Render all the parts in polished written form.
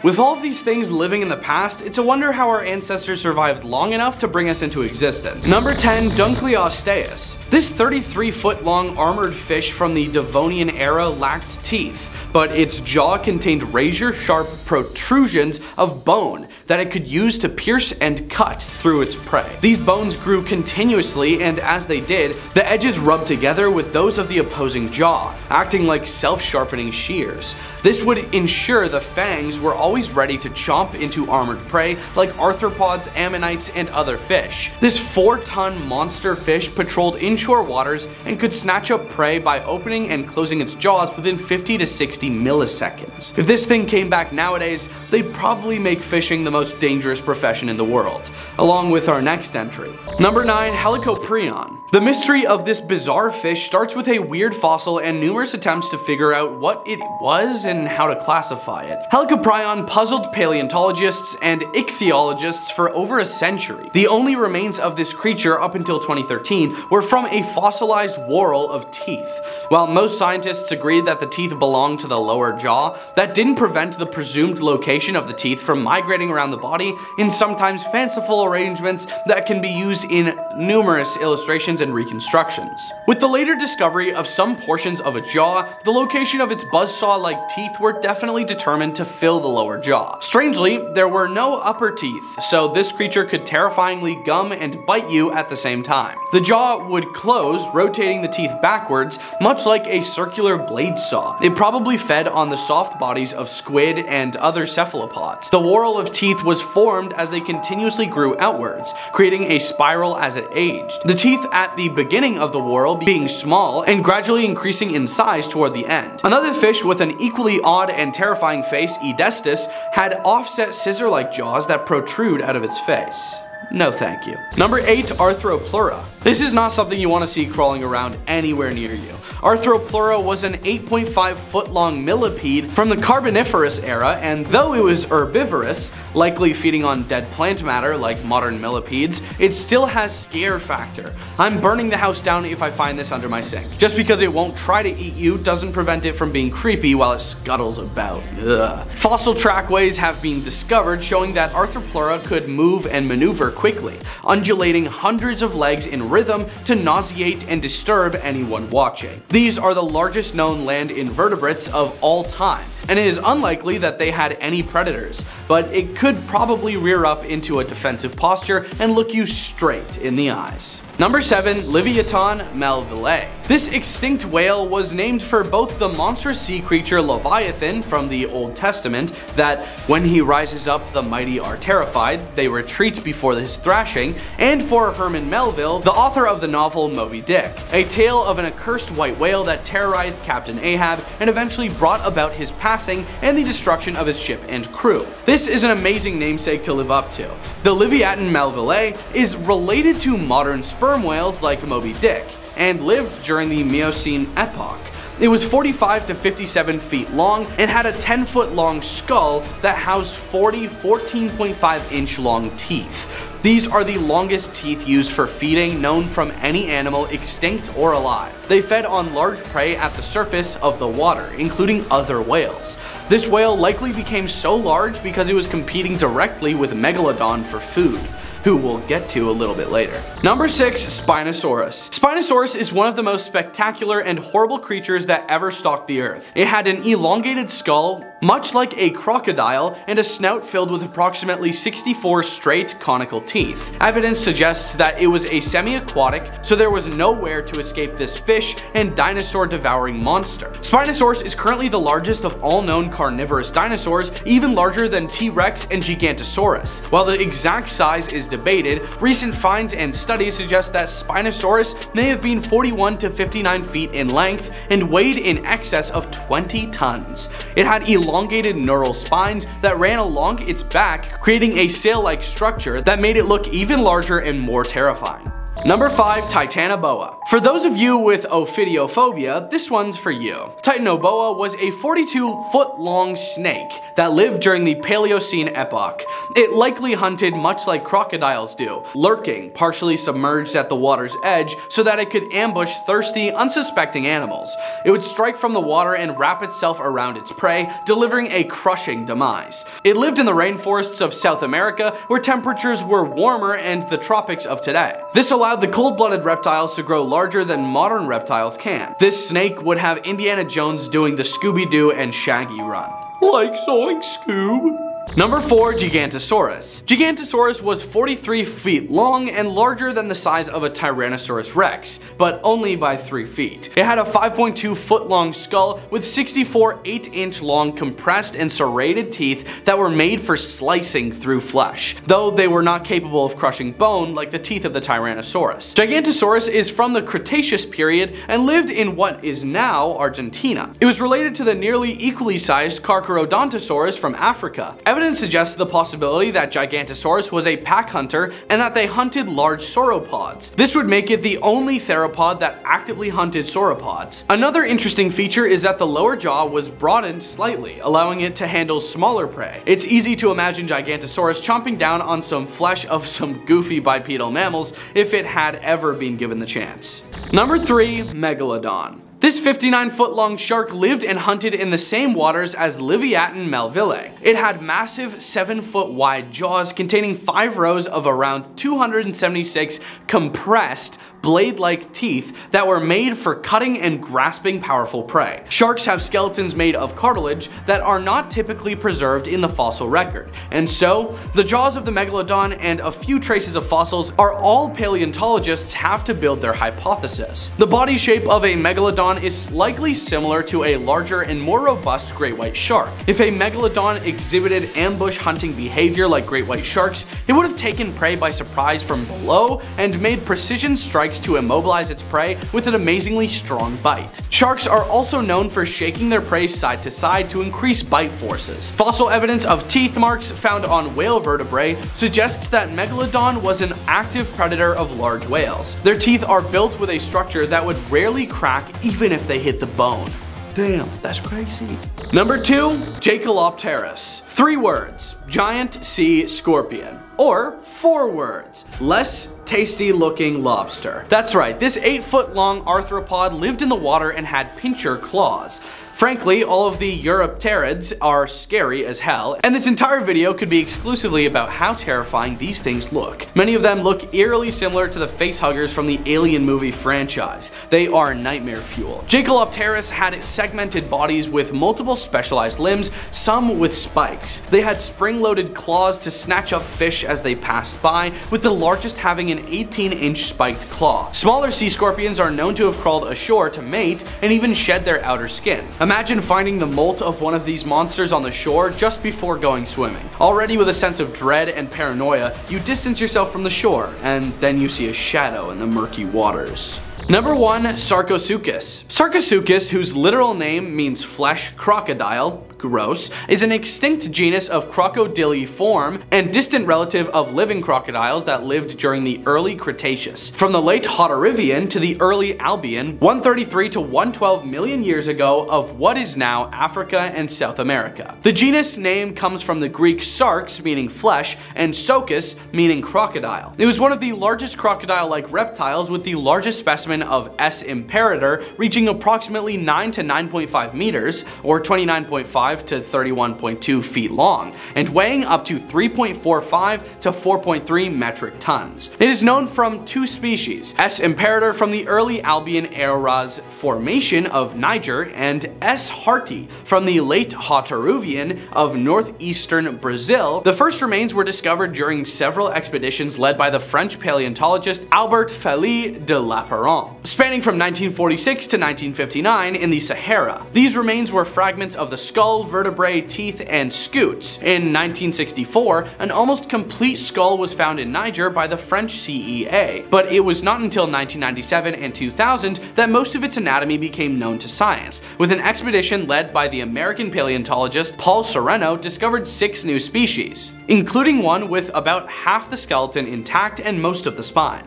With all of these things living in the past, it's a wonder how our ancestors survived long enough to bring us into existence. Number 10. Dunkleosteus. This 33-foot long armored fish from the Devonian era lacked teeth, but its jaw contained razor-sharp protrusions of bone that it could use to pierce and cut through its prey. These bones grew continuously, and as they did, the edges rubbed together with those of the opposing jaw, acting like self-sharpening shears. This would ensure the fangs were always ready to chomp into armored prey like arthropods, ammonites, and other fish. This 4-ton monster fish patrolled inshore waters and could snatch up prey by opening and closing its jaws within 50 to 60 milliseconds. If this thing came back nowadays, they'd probably make fishing the most dangerous profession in the world, along with our next entry. Number 9. Helicoprion. The mystery of this bizarre fish starts with a weird fossil and numerous attempts to figure out what it was and how to classify it. Helicoprion puzzled paleontologists and ichthyologists for over a century. The only remains of this creature up until 2013 were from a fossilized whorl of teeth. While most scientists agreed that the teeth belonged to the lower jaw, that didn't prevent the presumed location of the teeth from migrating around the body in sometimes fanciful arrangements that can be used in numerous illustrations and reconstructions. With the later discovery of some portions of a jaw, the location of its buzzsaw-like teeth were definitely determined to fill the lower jaw. Strangely, there were no upper teeth, so this creature could terrifyingly gum and bite you at the same time. The jaw would close, rotating the teeth backwards, much like a circular blade saw. It probably fed on the soft bodies of squid and other cephalopods. The whorl of teeth was formed as they continuously grew outwards, creating a spiral as it aged. The teeth at the beginning of the whorl being small and gradually increasing in size toward the end. Another fish with an equally odd and terrifying face, Edestus, had offset scissor-like jaws that protrude out of its face. No thank you. Number 8. Arthropleura. This is not something you want to see crawling around anywhere near you. Arthropleura was an 8.5 foot long millipede from the Carboniferous era, and though it was herbivorous, likely feeding on dead plant matter like modern millipedes, it still has scare factor. I'm burning the house down if I find this under my sink. Just because it won't try to eat you doesn't prevent it from being creepy while it scuttles about. Ugh. Fossil trackways have been discovered showing that Arthropleura could move and maneuver quickly, undulating hundreds of legs in rhythm to nauseate and disturb anyone watching. These are the largest known land invertebrates of all time, and it is unlikely that they had any predators, but it could probably rear up into a defensive posture and look you straight in the eyes. Number 7. Leviathan Melvela. This extinct whale was named for both the monstrous sea creature Leviathan from the Old Testament, that when he rises up the mighty are terrified, they retreat before his thrashing, and for Herman Melville, the author of the novel Moby Dick, a tale of an accursed white whale that terrorized Captain Ahab and eventually brought about his passing and the destruction of his ship and crew. This is an amazing namesake to live up to. The Leviathan Melvela is related to modern sperm whales like Moby Dick, and lived during the Miocene epoch. It was 45 to 57 feet long and had a 10-foot long skull that housed 40 14.5 inch long teeth. These are the longest teeth used for feeding known from any animal extinct or alive. They fed on large prey at the surface of the water, including other whales. This whale likely became so large because it was competing directly with Megalodon for food, who we'll get to a little bit later. Number 6. Spinosaurus. Spinosaurus is one of the most spectacular and horrible creatures that ever stalked the earth. It had an elongated skull, much like a crocodile, and a snout filled with approximately 64 straight conical teeth. Evidence suggests that it was a semi-aquatic, so there was nowhere to escape this fish and dinosaur-devouring monster. Spinosaurus is currently the largest of all known carnivorous dinosaurs, even larger than T-Rex and Gigantosaurus. While the exact size is debated, recent finds and studies suggest that Spinosaurus may have been 41 to 59 feet in length and weighed in excess of 20 tons. It had elongated neural spines that ran along its back, creating a sail-like structure that made it look even larger and more terrifying. Number 5. Titanoboa. For those of you with ophidiophobia, this one's for you. Titanoboa was a 42-foot long snake that lived during the Paleocene epoch. It likely hunted much like crocodiles do, lurking, partially submerged at the water's edge so that it could ambush thirsty, unsuspecting animals. It would strike from the water and wrap itself around its prey, delivering a crushing demise. It lived in the rainforests of South America, where temperatures were warmer and the tropics of today. This allowed the cold-blooded reptiles to grow larger than modern reptiles can. This snake would have Indiana Jones doing the Scooby-Doo and Shaggy run. Like sewing Scoob. Number 4. Gigantosaurus. Gigantosaurus was 43 feet long and larger than the size of a Tyrannosaurus Rex, but only by 3 feet. It had a 5.2 foot long skull with 64 8-inch long compressed and serrated teeth that were made for slicing through flesh, though they were not capable of crushing bone like the teeth of the Tyrannosaurus. Gigantosaurus is from the Cretaceous period and lived in what is now Argentina. It was related to the nearly equally sized Carcharodontosaurus from Africa. Evidence suggests the possibility that Gigantosaurus was a pack hunter and that they hunted large sauropods. This would make it the only theropod that actively hunted sauropods. Another interesting feature is that the lower jaw was broadened slightly, allowing it to handle smaller prey. It's easy to imagine Gigantosaurus chomping down on some flesh of some goofy bipedal mammals if it had ever been given the chance. Number 3. Megalodon. This 59-foot long shark lived and hunted in the same waters as Leviathan Melvela. It had massive 7-foot wide jaws containing 5 rows of around 276 compressed blade-like teeth that were made for cutting and grasping powerful prey. Sharks have skeletons made of cartilage that are not typically preserved in the fossil record, and so the jaws of the Megalodon and a few traces of fossils are all paleontologists have to build their hypothesis. The body shape of a Megalodon is likely similar to a larger and more robust great white shark. If a Megalodon exhibited ambush hunting behavior like great white sharks, it would have taken prey by surprise from below and made precision strikes to immobilize its prey with an amazingly strong bite. Sharks are also known for shaking their prey side to side to increase bite forces. Fossil evidence of teeth marks found on whale vertebrae suggests that Megalodon was an active predator of large whales. Their teeth are built with a structure that would rarely crack even if they hit the bone. Damn, that's crazy. Number 2. Jacalopterus. 3 words. Giant sea scorpion. Or 4 words. Less tasty looking lobster. That's right, this 8-foot long arthropod lived in the water and had pincher claws. Frankly, all of the Eurypterids are scary as hell, and this entire video could be exclusively about how terrifying these things look. Many of them look eerily similar to the facehuggers from the Alien movie franchise. They are nightmare fuel. Jacalopterus had segmented bodies with multiple specialized limbs, some with spikes. They had spring-loaded claws to snatch up fish as they passed by, with the largest having an 18-inch spiked claw. Smaller sea scorpions are known to have crawled ashore to mate and even shed their outer skin. Imagine finding the molt of one of these monsters on the shore just before going swimming. Already with a sense of dread and paranoia, you distance yourself from the shore, and then you see a shadow in the murky waters. Number 1. Sarcosuchus. Sarcosuchus, whose literal name means flesh crocodile, gross, is an extinct genus of crocodiliform and distant relative of living crocodiles that lived during the early Cretaceous. From the late Hauterivian to the early Albian, 133 to 112 million years ago of what is now Africa and South America. The genus name comes from the Greek sarx, meaning flesh, and sochus, meaning crocodile. It was one of the largest crocodile-like reptiles, with the largest specimen of S. imperator reaching approximately 9 to 9.5 meters, or 29.5 to 31.2 feet long, and weighing up to 3.45 to 4.3 metric tons. It is known from 2 species, S. imperator from the early Albian eras formation of Niger, and S. harti from the late Hauterivian of northeastern Brazil. The first remains were discovered during several expeditions led by the French paleontologist Albert Félix de Lapparent, spanning from 1946 to 1959 in the Sahara. These remains were fragments of the skull, skull, vertebrae, teeth, and scutes. In 1964, an almost complete skull was found in Niger by the French CEA, but it was not until 1997 and 2000 that most of its anatomy became known to science, with an expedition led by the American paleontologist Paul Sereno discovered 6 new species, including one with about half the skeleton intact and most of the spine.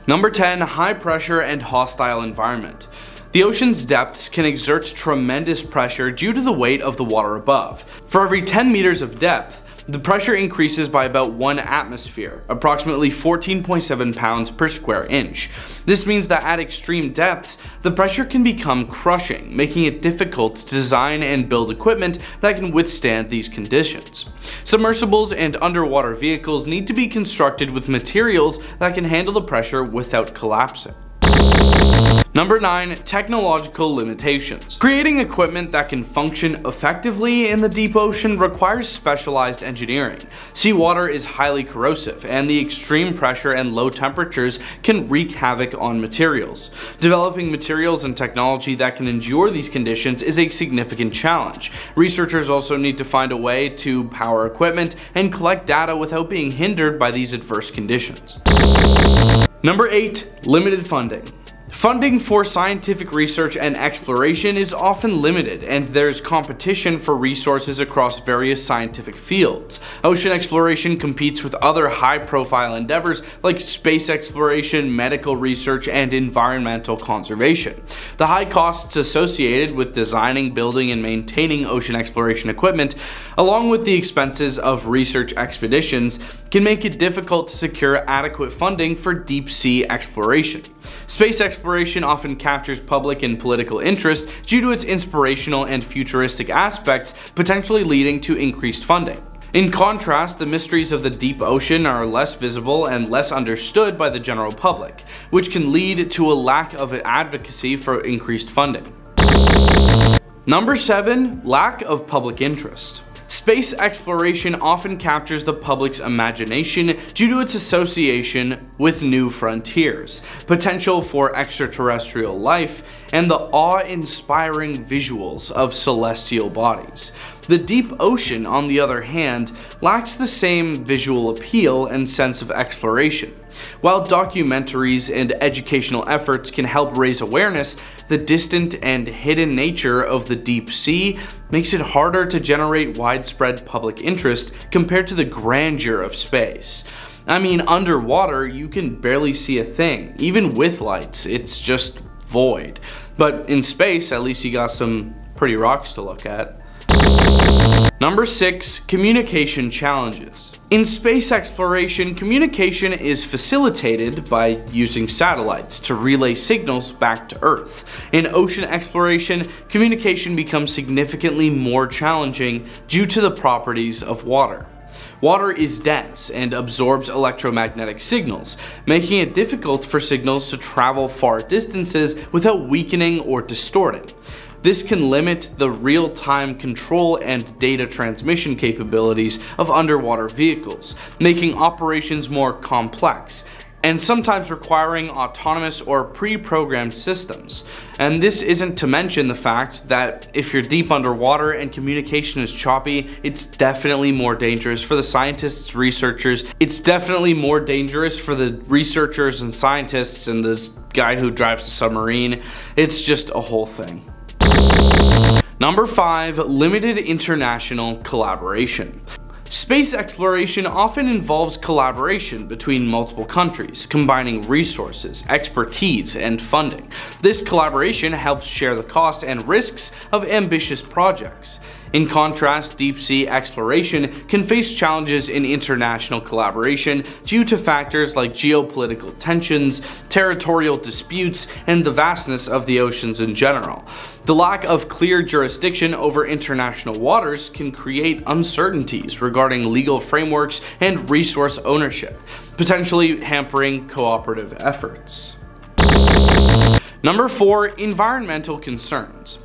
Number 10. High pressure and hostile environment. The ocean's depths can exert tremendous pressure due to the weight of the water above. For every 10 meters of depth, the pressure increases by about 1 atmosphere, approximately 14.7 pounds per square inch. This means that at extreme depths, the pressure can become crushing, making it difficult to design and build equipment that can withstand these conditions. Submersibles and underwater vehicles need to be constructed with materials that can handle the pressure without collapsing. Number 9. Technological limitations. Creating equipment that can function effectively in the deep ocean requires specialized engineering. Seawater is highly corrosive, and the extreme pressure and low temperatures can wreak havoc on materials. Developing materials and technology that can endure these conditions is a significant challenge. Researchers also need to find a way to power equipment and collect data without being hindered by these adverse conditions. Number 8. Limited funding. Funding for scientific research and exploration is often limited, and there's competition for resources across various scientific fields. Ocean exploration competes with other high-profile endeavors like space exploration, medical research, and environmental conservation. The high costs associated with designing, building, and maintaining ocean exploration equipment, along with the expenses of research expeditions, can make it difficult to secure adequate funding for deep-sea exploration. Space exploration often captures public and political interest due to its inspirational and futuristic aspects, potentially leading to increased funding. In contrast, the mysteries of the deep ocean are less visible and less understood by the general public, which can lead to a lack of advocacy for increased funding. Number 7. Lack of public interest. Space exploration often captures the public's imagination due to its association with new frontiers, potential for extraterrestrial life, and the awe-inspiring visuals of celestial bodies. The deep ocean, on the other hand, lacks the same visual appeal and sense of exploration. While documentaries and educational efforts can help raise awareness, the distant and hidden nature of the deep sea makes it harder to generate widespread public interest compared to the grandeur of space. I mean, underwater, you can barely see a thing. Even with lights, it's just void. But in space, at least you got some pretty rocks to look at. Number 6. Communication challenges. In space exploration, communication is facilitated by using satellites to relay signals back to Earth. In ocean exploration, communication becomes significantly more challenging due to the properties of water. Water is dense and absorbs electromagnetic signals, making it difficult for signals to travel far distances without weakening or distorting. This can limit the real-time control and data transmission capabilities of underwater vehicles, making operations more complex, and sometimes requiring autonomous or pre-programmed systems. And this isn't to mention the fact that if you're deep underwater and communication is choppy, it's definitely more dangerous for the scientists, researchers. It's definitely more dangerous for the researchers and scientists and this guy who drives the submarine. It's just a whole thing. Number 5. Limited international collaboration. Space exploration often involves collaboration between multiple countries, combining resources, expertise, and funding. This collaboration helps share the cost and risks of ambitious projects. In contrast, deep-sea exploration can face challenges in international collaboration due to factors like geopolitical tensions, territorial disputes, and the vastness of the oceans in general. The lack of clear jurisdiction over international waters can create uncertainties regarding legal frameworks and resource ownership, potentially hampering cooperative efforts. Number 4. Environmental concerns.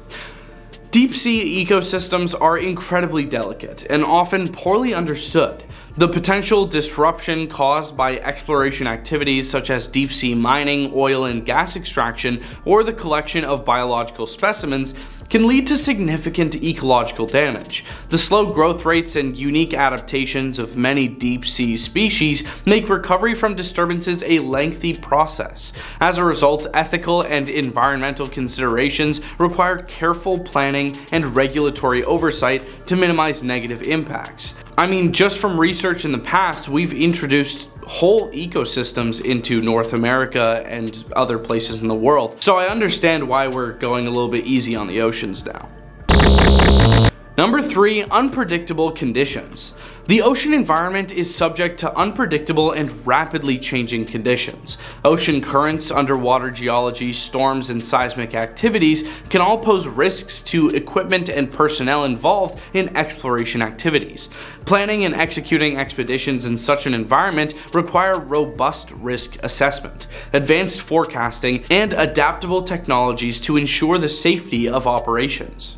Deep-sea ecosystems are incredibly delicate and often poorly understood. The potential disruption caused by exploration activities such as deep sea mining, oil and gas extraction, or the collection of biological specimens can lead to significant ecological damage. The slow growth rates and unique adaptations of many deep sea species make recovery from disturbances a lengthy process. As a result, ethical and environmental considerations require careful planning and regulatory oversight to minimize negative impacts. I mean, just from research in the past, we've introduced whole ecosystems into North America and other places in the world. So I understand why we're going a little bit easy on the oceans now. Number 3, unpredictable conditions. The ocean environment is subject to unpredictable and rapidly changing conditions. Ocean currents, underwater geology, storms, and seismic activities can all pose risks to equipment and personnel involved in exploration activities. Planning and executing expeditions in such an environment require robust risk assessment, advanced forecasting, and adaptable technologies to ensure the safety of operations.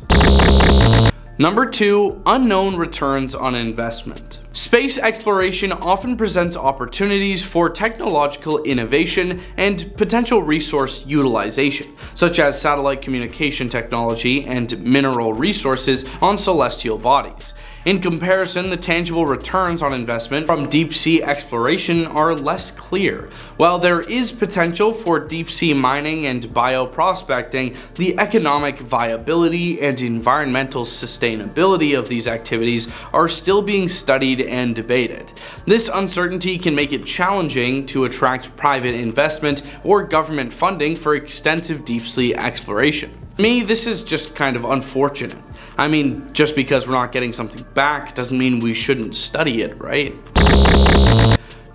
Number 2, unknown returns on investment. Space exploration often presents opportunities for technological innovation and potential resource utilization, such as satellite communication technology and mineral resources on celestial bodies. In comparison, the tangible returns on investment from deep sea exploration are less clear. While there is potential for deep sea mining and bioprospecting, the economic viability and environmental sustainability of these activities are still being studied and debated. This uncertainty can make it challenging to attract private investment or government funding for extensive deep sea exploration. To me, this is just kind of unfortunate. I mean, just because we're not getting something back doesn't mean we shouldn't study it, right?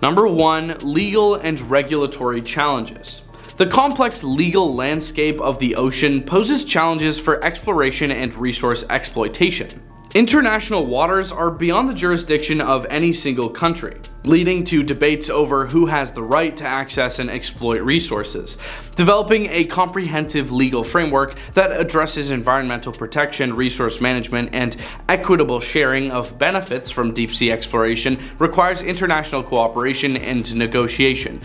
Number 1, legal and regulatory challenges. The complex legal landscape of the ocean poses challenges for exploration and resource exploitation. International waters are beyond the jurisdiction of any single country, leading to debates over who has the right to access and exploit resources. Developing a comprehensive legal framework that addresses environmental protection, resource management, and equitable sharing of benefits from deep sea exploration requires international cooperation and negotiation.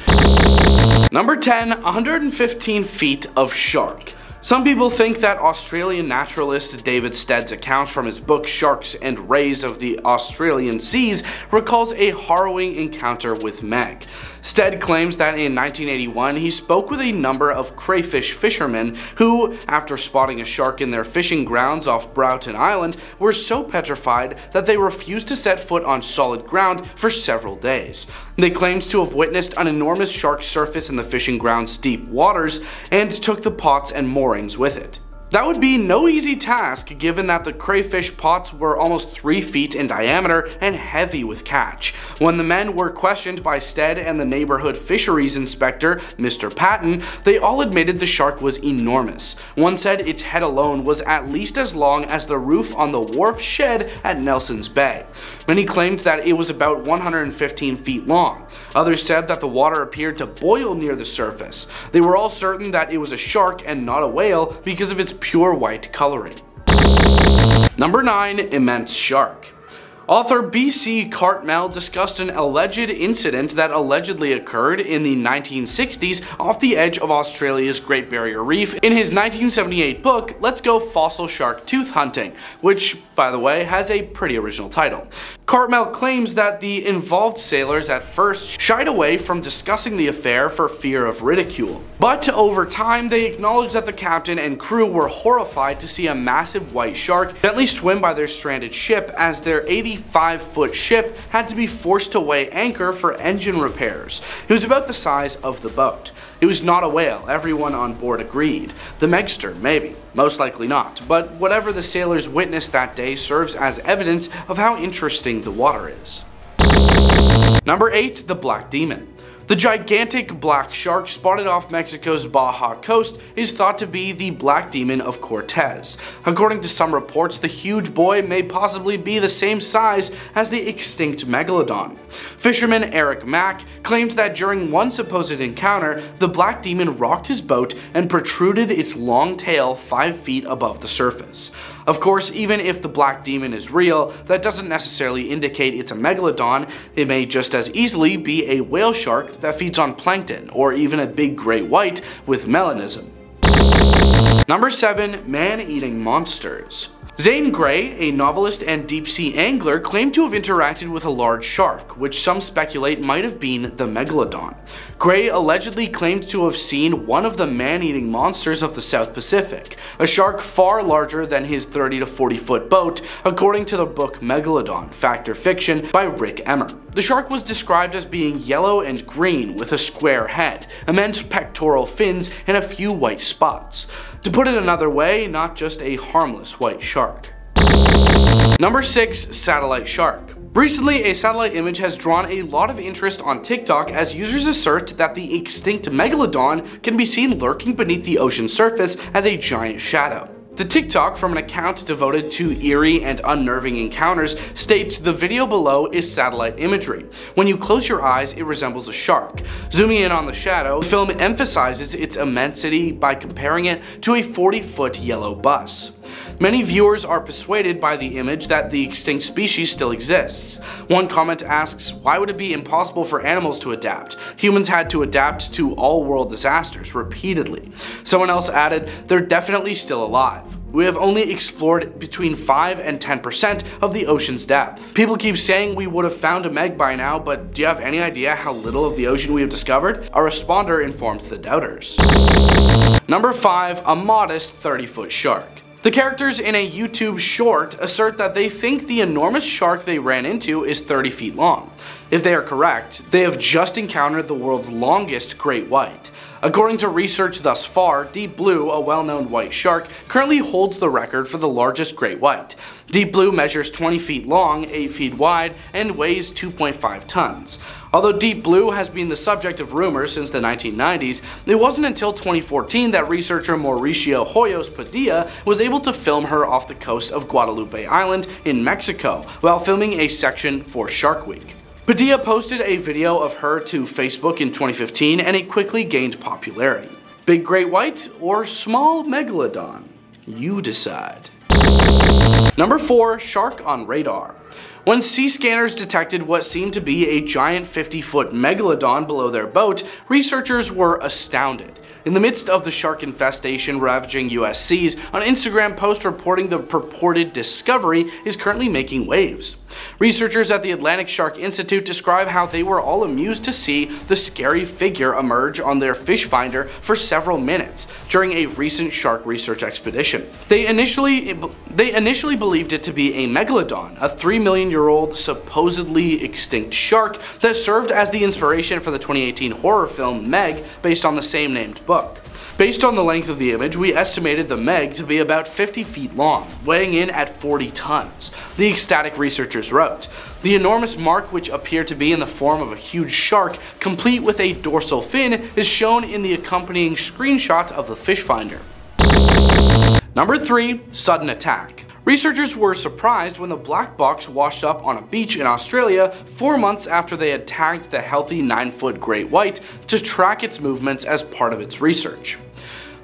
Number 10, 115 feet of shark. Some people think that Australian naturalist David Stead's account from his book Sharks and Rays of the Australian Seas recalls a harrowing encounter with Meg. Stead claims that in 1981 he spoke with a number of crayfish fishermen who, after spotting a shark in their fishing grounds off Broughton Island, were so petrified that they refused to set foot on solid ground for several days. They claimed to have witnessed an enormous shark surface in the fishing ground's deep waters and took the pots and moorings with it. That would be no easy task given that the crayfish pots were almost 3 feet in diameter and heavy with catch. When the men were questioned by Stead and the neighborhood fisheries inspector, Mr. Patton, they all admitted the shark was enormous. One said its head alone was at least as long as the roof on the wharf shed at Nelson's Bay. Many claimed that it was about 115 feet long. Others said that the water appeared to boil near the surface. They were all certain that it was a shark and not a whale because of its pure white coloring. Number 9, immense shark. Author B.C. Cartmel discussed an alleged incident that allegedly occurred in the 1960s off the edge of Australia's Great Barrier Reef in his 1978 book, Let's Go Fossil Shark Tooth Hunting, which, by the way, has a pretty original title. Cartmel claims that the involved sailors at first shied away from discussing the affair for fear of ridicule. But over time, they acknowledged that the captain and crew were horrified to see a massive white shark gently swim by their stranded ship as their 85-foot ship had to be forced to weigh anchor for engine repairs. It was about the size of the boat. It was not a whale, everyone on board agreed. The Megster, maybe. Most likely not, but whatever the sailors witnessed that day serves as evidence of how interesting the water is. Number 8, the Black Demon. The gigantic black shark spotted off Mexico's Baja coast is thought to be the Black Demon of Cortez. According to some reports, the huge boy may possibly be the same size as the extinct Megalodon. Fisherman Eric Mack claims that during one supposed encounter, the Black Demon rocked his boat and protruded its long tail 5 feet above the surface. Of course, even if the Black Demon is real, that doesn't necessarily indicate it's a megalodon. It may just as easily be a whale shark that feeds on plankton, or even a big great white with melanism. Number 7. Man-Eating Monsters. Zane Grey, a novelist and deep-sea angler, claimed to have interacted with a large shark, which some speculate might have been the Megalodon. Grey allegedly claimed to have seen one of the man-eating monsters of the South Pacific, a shark far larger than his 30 to 40 foot boat, according to the book Megalodon, Fact or Fiction by Rick Emmer. The shark was described as being yellow and green with a square head, immense pectoral fins, and a few white spots. To put it another way, not just a harmless white shark. Number 6. Satellite Shark. Recently, a satellite image has drawn a lot of interest on TikTok as users assert that the extinct Megalodon can be seen lurking beneath the ocean surface as a giant shadow. The TikTok from an account devoted to eerie and unnerving encounters states the video below is satellite imagery. When you close your eyes, it resembles a shark. Zooming in on the shadow, the film emphasizes its immensity by comparing it to a 40-foot yellow bus. Many viewers are persuaded by the image that the extinct species still exists. One comment asks, why would it be impossible for animals to adapt? Humans had to adapt to all world disasters repeatedly. Someone else added, they're definitely still alive. We have only explored between 5 and 10% of the ocean's depth. People keep saying we would have found a Meg by now, but do you have any idea how little of the ocean we have discovered? A responder informed the doubters. Number 5. A modest 30-foot shark. The characters in a YouTube short assert that they think the enormous shark they ran into is 30 feet long. If they are correct, they have just encountered the world's longest great white. According to research thus far, Deep Blue, a well-known white shark, currently holds the record for the largest great white. Deep Blue measures 20 feet long, 8 feet wide, and weighs 2.5 tons. Although Deep Blue has been the subject of rumors since the 1990s, it wasn't until 2014 that researcher Mauricio Hoyos Padilla was able to film her off the coast of Guadalupe Island in Mexico while filming a section for Shark Week. Padilla posted a video of her to Facebook in 2015 and it quickly gained popularity. Big great white or small megalodon? You decide. Number 4. Shark on radar. When sea scanners detected what seemed to be a giant 50-foot megalodon below their boat, researchers were astounded. In the midst of the shark infestation ravaging US seas, an Instagram post reporting the purported discovery is currently making waves. Researchers at the Atlantic Shark Institute describe how they were all amused to see the scary figure emerge on their fish finder for several minutes during a recent shark research expedition. They initially believed it to be a megalodon, a 3-million-year-old supposedly extinct shark that served as the inspiration for the 2018 horror film Meg, based on the same named book. Based on the length of the image, we estimated the Meg to be about 50 feet long, weighing in at 40 tons, the ecstatic researchers wrote. The enormous mark, which appeared to be in the form of a huge shark, complete with a dorsal fin, is shown in the accompanying screenshot of the fish finder. Number 3. Sudden attack. Researchers were surprised when the black box washed up on a beach in Australia 4 months after they had tagged the healthy 9-foot great white to track its movements as part of its research.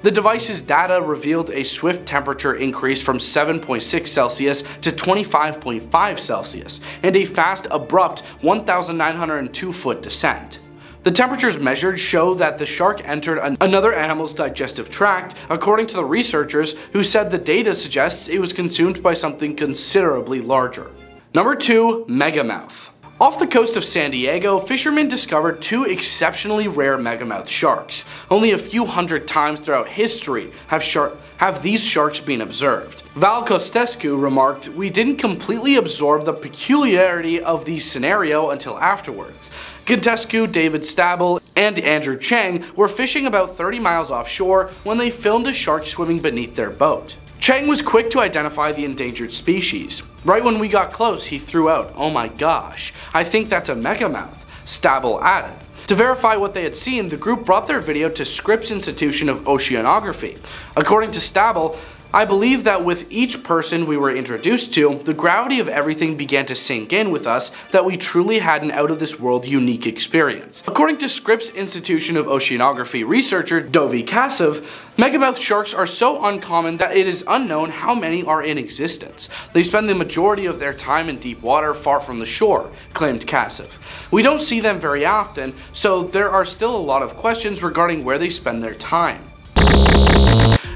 The device's data revealed a swift temperature increase from 7.6 Celsius to 25.5 Celsius, and a fast, abrupt 1,902-foot descent. The temperatures measured show that the shark entered another animal's digestive tract, according to the researchers, who said the data suggests it was consumed by something considerably larger. Number 2. Megamouth. Off the coast of San Diego, fishermen discovered 2 exceptionally rare megamouth sharks. Only a few hundred times throughout history have these sharks been observed. Val Costescu remarked, "We didn't completely absorb the peculiarity of the scenario until afterwards." Contescu, David Stabile, and Andrew Chang were fishing about 30 miles offshore when they filmed a shark swimming beneath their boat. Chang was quick to identify the endangered species. Right when we got close, he threw out, "Oh my gosh, I think that's a megamouth." Stabile added. To verify what they had seen, the group brought their video to Scripps Institution of Oceanography. According to Stabile, I believe that with each person we were introduced to, the gravity of everything began to sink in with us that we truly had an out-of-this-world unique experience. According to Scripps Institution of Oceanography researcher Dovi Kassev, Megamouth sharks are so uncommon that it is unknown how many are in existence. They spend the majority of their time in deep water far from the shore, claimed Kassev. We don't see them very often, so there are still a lot of questions regarding where they spend their time.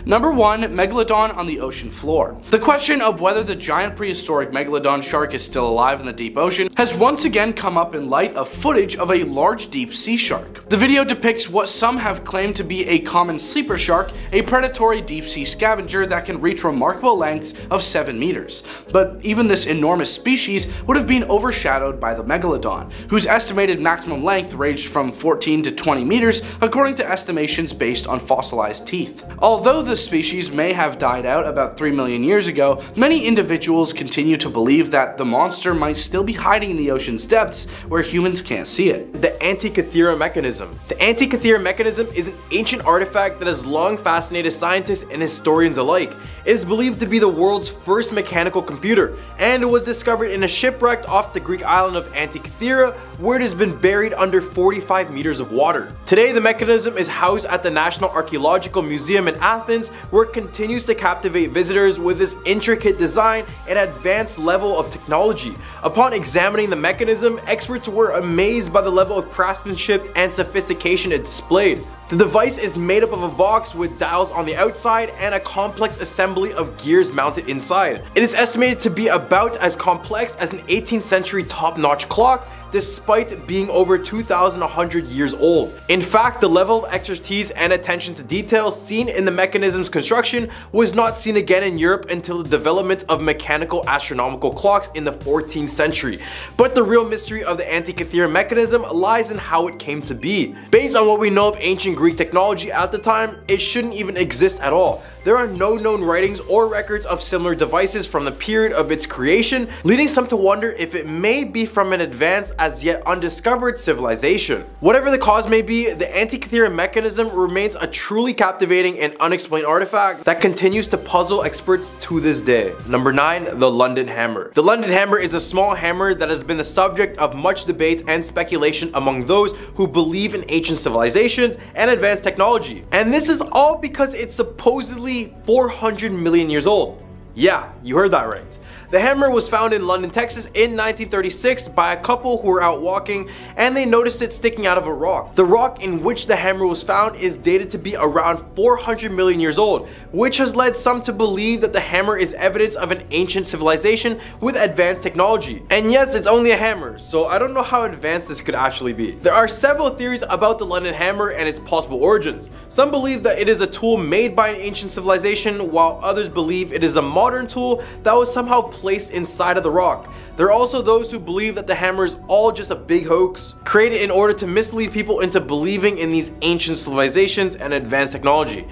Number 1. Megalodon on the ocean floor. The question of whether the giant prehistoric Megalodon shark is still alive in the deep ocean has once again come up in light of footage of a large deep sea shark. The video depicts what some have claimed to be a common sleeper shark, a predatory deep sea scavenger that can reach remarkable lengths of 7 meters. But even this enormous species would have been overshadowed by the Megalodon, whose estimated maximum length ranged from 14 to 20 meters according to estimations based on fossilized teeth. Although the species may have died out about 3 million years ago, many individuals continue to believe that the monster might still be hiding in the ocean's depths where humans can't see it. The Anticathera Mechanism. The Anticathera Mechanism is an ancient artifact that has long fascinated scientists and historians alike. It is believed to be the world's first mechanical computer, and it was discovered in a shipwreck off the Greek island of Anticathera, where it has been buried under 45 meters of water. Today, the mechanism is housed at the National Archaeological Museum in Athens, where it continues to captivate visitors with its intricate design and advanced level of technology. Upon examining the mechanism, experts were amazed by the level of craftsmanship and sophistication it displayed. The device is made up of a box with dials on the outside and a complex assembly of gears mounted inside. It is estimated to be about as complex as an 18th century top-notch clock, despite being over 2,100 years old. In fact, the level of expertise and attention to detail seen in the mechanism's construction was not seen again in Europe until the development of mechanical astronomical clocks in the 14th century. But the real mystery of the Anticathera mechanism lies in how it came to be. Based on what we know of ancient Greek technology at the time, it shouldn't even exist at all. There are no known writings or records of similar devices from the period of its creation, leading some to wonder if it may be from an advanced as yet undiscovered civilization. Whatever the cause may be, the Anticathera mechanism remains a truly captivating and unexplained artifact that continues to puzzle experts to this day. Number 9. The London Hammer. The London Hammer is a small hammer that has been the subject of much debate and speculation among those who believe in ancient civilizations and advanced technology. And this is all because it's supposedly 400 million years old. Yeah, you heard that right. The hammer was found in London, Texas in 1936 by a couple who were out walking, and they noticed it sticking out of a rock. The rock in which the hammer was found is dated to be around 400 million years old, which has led some to believe that the hammer is evidence of an ancient civilization with advanced technology. And yes, it's only a hammer, so I don't know how advanced this could actually be. There are several theories about the London hammer and its possible origins. Some believe that it is a tool made by an ancient civilization, while others believe it is a modern tool that was somehow placed inside of the rock. There are also those who believe that the hammer is all just a big hoax, created in order to mislead people into believing in these ancient civilizations and advanced technology.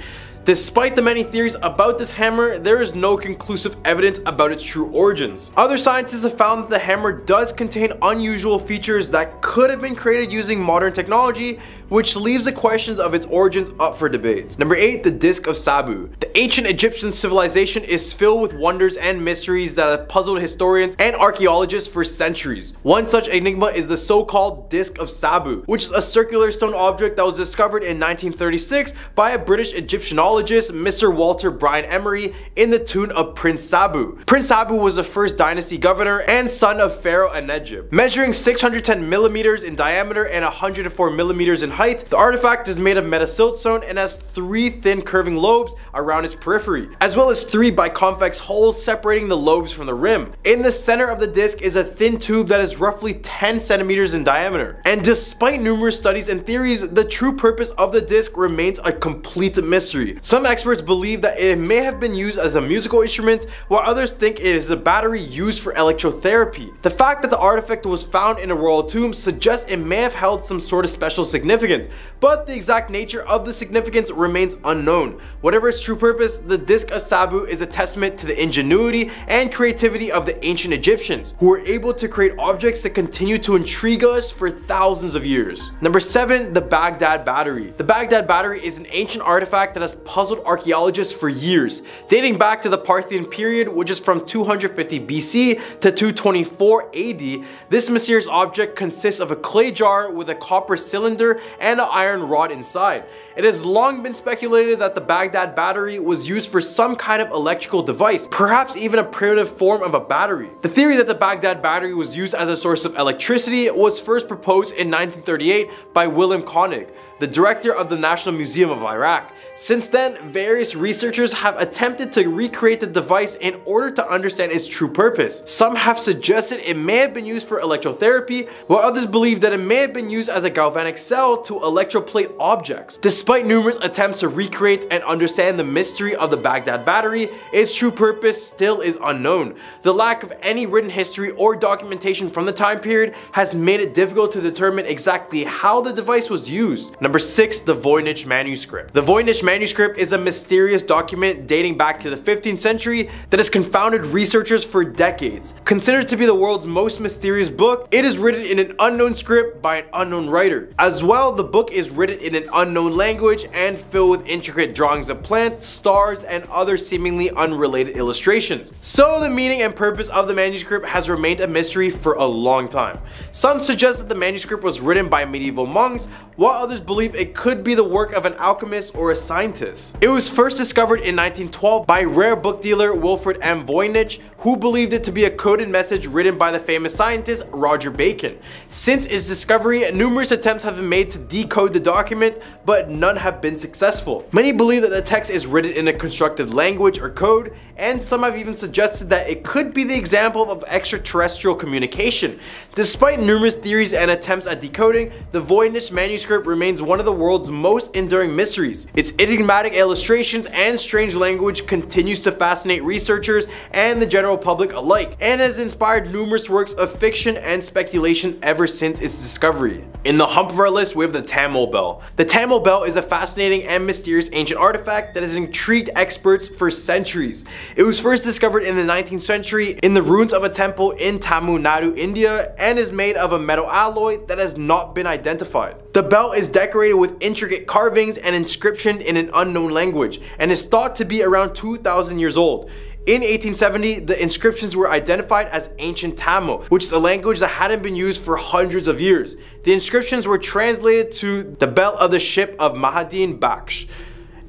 Despite the many theories about this hammer, there is no conclusive evidence about its true origins. Other scientists have found that the hammer does contain unusual features that could have been created using modern technology, which leaves the questions of its origins up for debate. Number 8. The Disc of Sabu. The ancient Egyptian civilization is filled with wonders and mysteries that have puzzled historians and archaeologists for centuries. One such enigma is the so-called Disc of Sabu, which is a circular stone object that was discovered in 1936 by a British Egyptologist, Mr. Walter Brian Emery, in the tomb of Prince Sabu. Prince Sabu was the first dynasty governor and son of Pharaoh Anedjib. Measuring 610 millimeters in diameter and 104 millimeters in height, the artifact is made of metasiltstone and has 3 thin curving lobes around its periphery, as well as 3 biconvex holes separating the lobes from the rim. In the center of the disc is a thin tube that is roughly 10 centimeters in diameter. And despite numerous studies and theories, the true purpose of the disc remains a complete mystery. Some experts believe that it may have been used as a musical instrument, while others think it is a battery used for electrotherapy. The fact that the artifact was found in a royal tomb suggests it may have held some sort of special significance, but the exact nature of the significance remains unknown. Whatever its true purpose, the Disc of Sabu is a testament to the ingenuity and creativity of the ancient Egyptians, who were able to create objects that continue to intrigue us for thousands of years. Number 7. The Baghdad Battery. The Baghdad Battery is an ancient artifact that has puzzled archaeologists for years, dating back to the Parthian period, which is from 250 BC to 224 AD. This mysterious object consists of a clay jar with a copper cylinder and an iron rod inside. It has long been speculated that the Baghdad Battery was used for some kind of electrical device, perhaps even a primitive form of a battery. The theory that the Baghdad Battery was used as a source of electricity was first proposed in 1938 by Willem Koenig, the director of the National Museum of Iraq. Since then, various researchers have attempted to recreate the device in order to understand its true purpose. Some have suggested it may have been used for electrotherapy, while others believe that it may have been used as a galvanic cell to electroplate objects. Despite numerous attempts to recreate and understand the mystery of the Baghdad Battery, its true purpose still is unknown. The lack of any written history or documentation from the time period has made it difficult to determine exactly how the device was used. Number 6. The Voynich Manuscript. The Voynich Manuscript is a mysterious document dating back to the 15th century that has confounded researchers for decades. Considered to be the world's most mysterious book, it is written in an unknown script by an unknown writer. As well, the book is written in an unknown language and filled with intricate drawings of plants, stars, and other seemingly unrelated illustrations. So the meaning and purpose of the manuscript has remained a mystery for a long time. Some suggest that the manuscript was written by medieval monks, while others believe it could be the work of an alchemist or a scientist. It was first discovered in 1912 by rare book dealer Wilfred M. Voynich, who believed it to be a coded message written by the famous scientist Roger Bacon. Since its discovery, numerous attempts have been made to decode the document, but none have been successful. Many believe that the text is written in a constructed language or code, and some have even suggested that it could be the example of extraterrestrial communication. Despite numerous theories and attempts at decoding, the Voynich Manuscript remains one of the world's most enduring mysteries. Its enigmatic illustrations and strange language continues to fascinate researchers and the general public alike, and has inspired numerous works of fiction and speculation ever since its discovery. In the hump of our list, we have the Tamil Bell. The Tamil Bell is a fascinating and mysterious ancient artifact that has intrigued experts for centuries. It was first discovered in the 19th century in the ruins of a temple in Tamil Nadu, India, and is made of a metal alloy that has not been identified. The bell is decorated with intricate carvings and inscription in an unknown language, and is thought to be around 2,000 years old. In 1870, the inscriptions were identified as Ancient Tamil, which is a language that hadn't been used for hundreds of years. The inscriptions were translated to the bell of the ship of Maneating Monsters,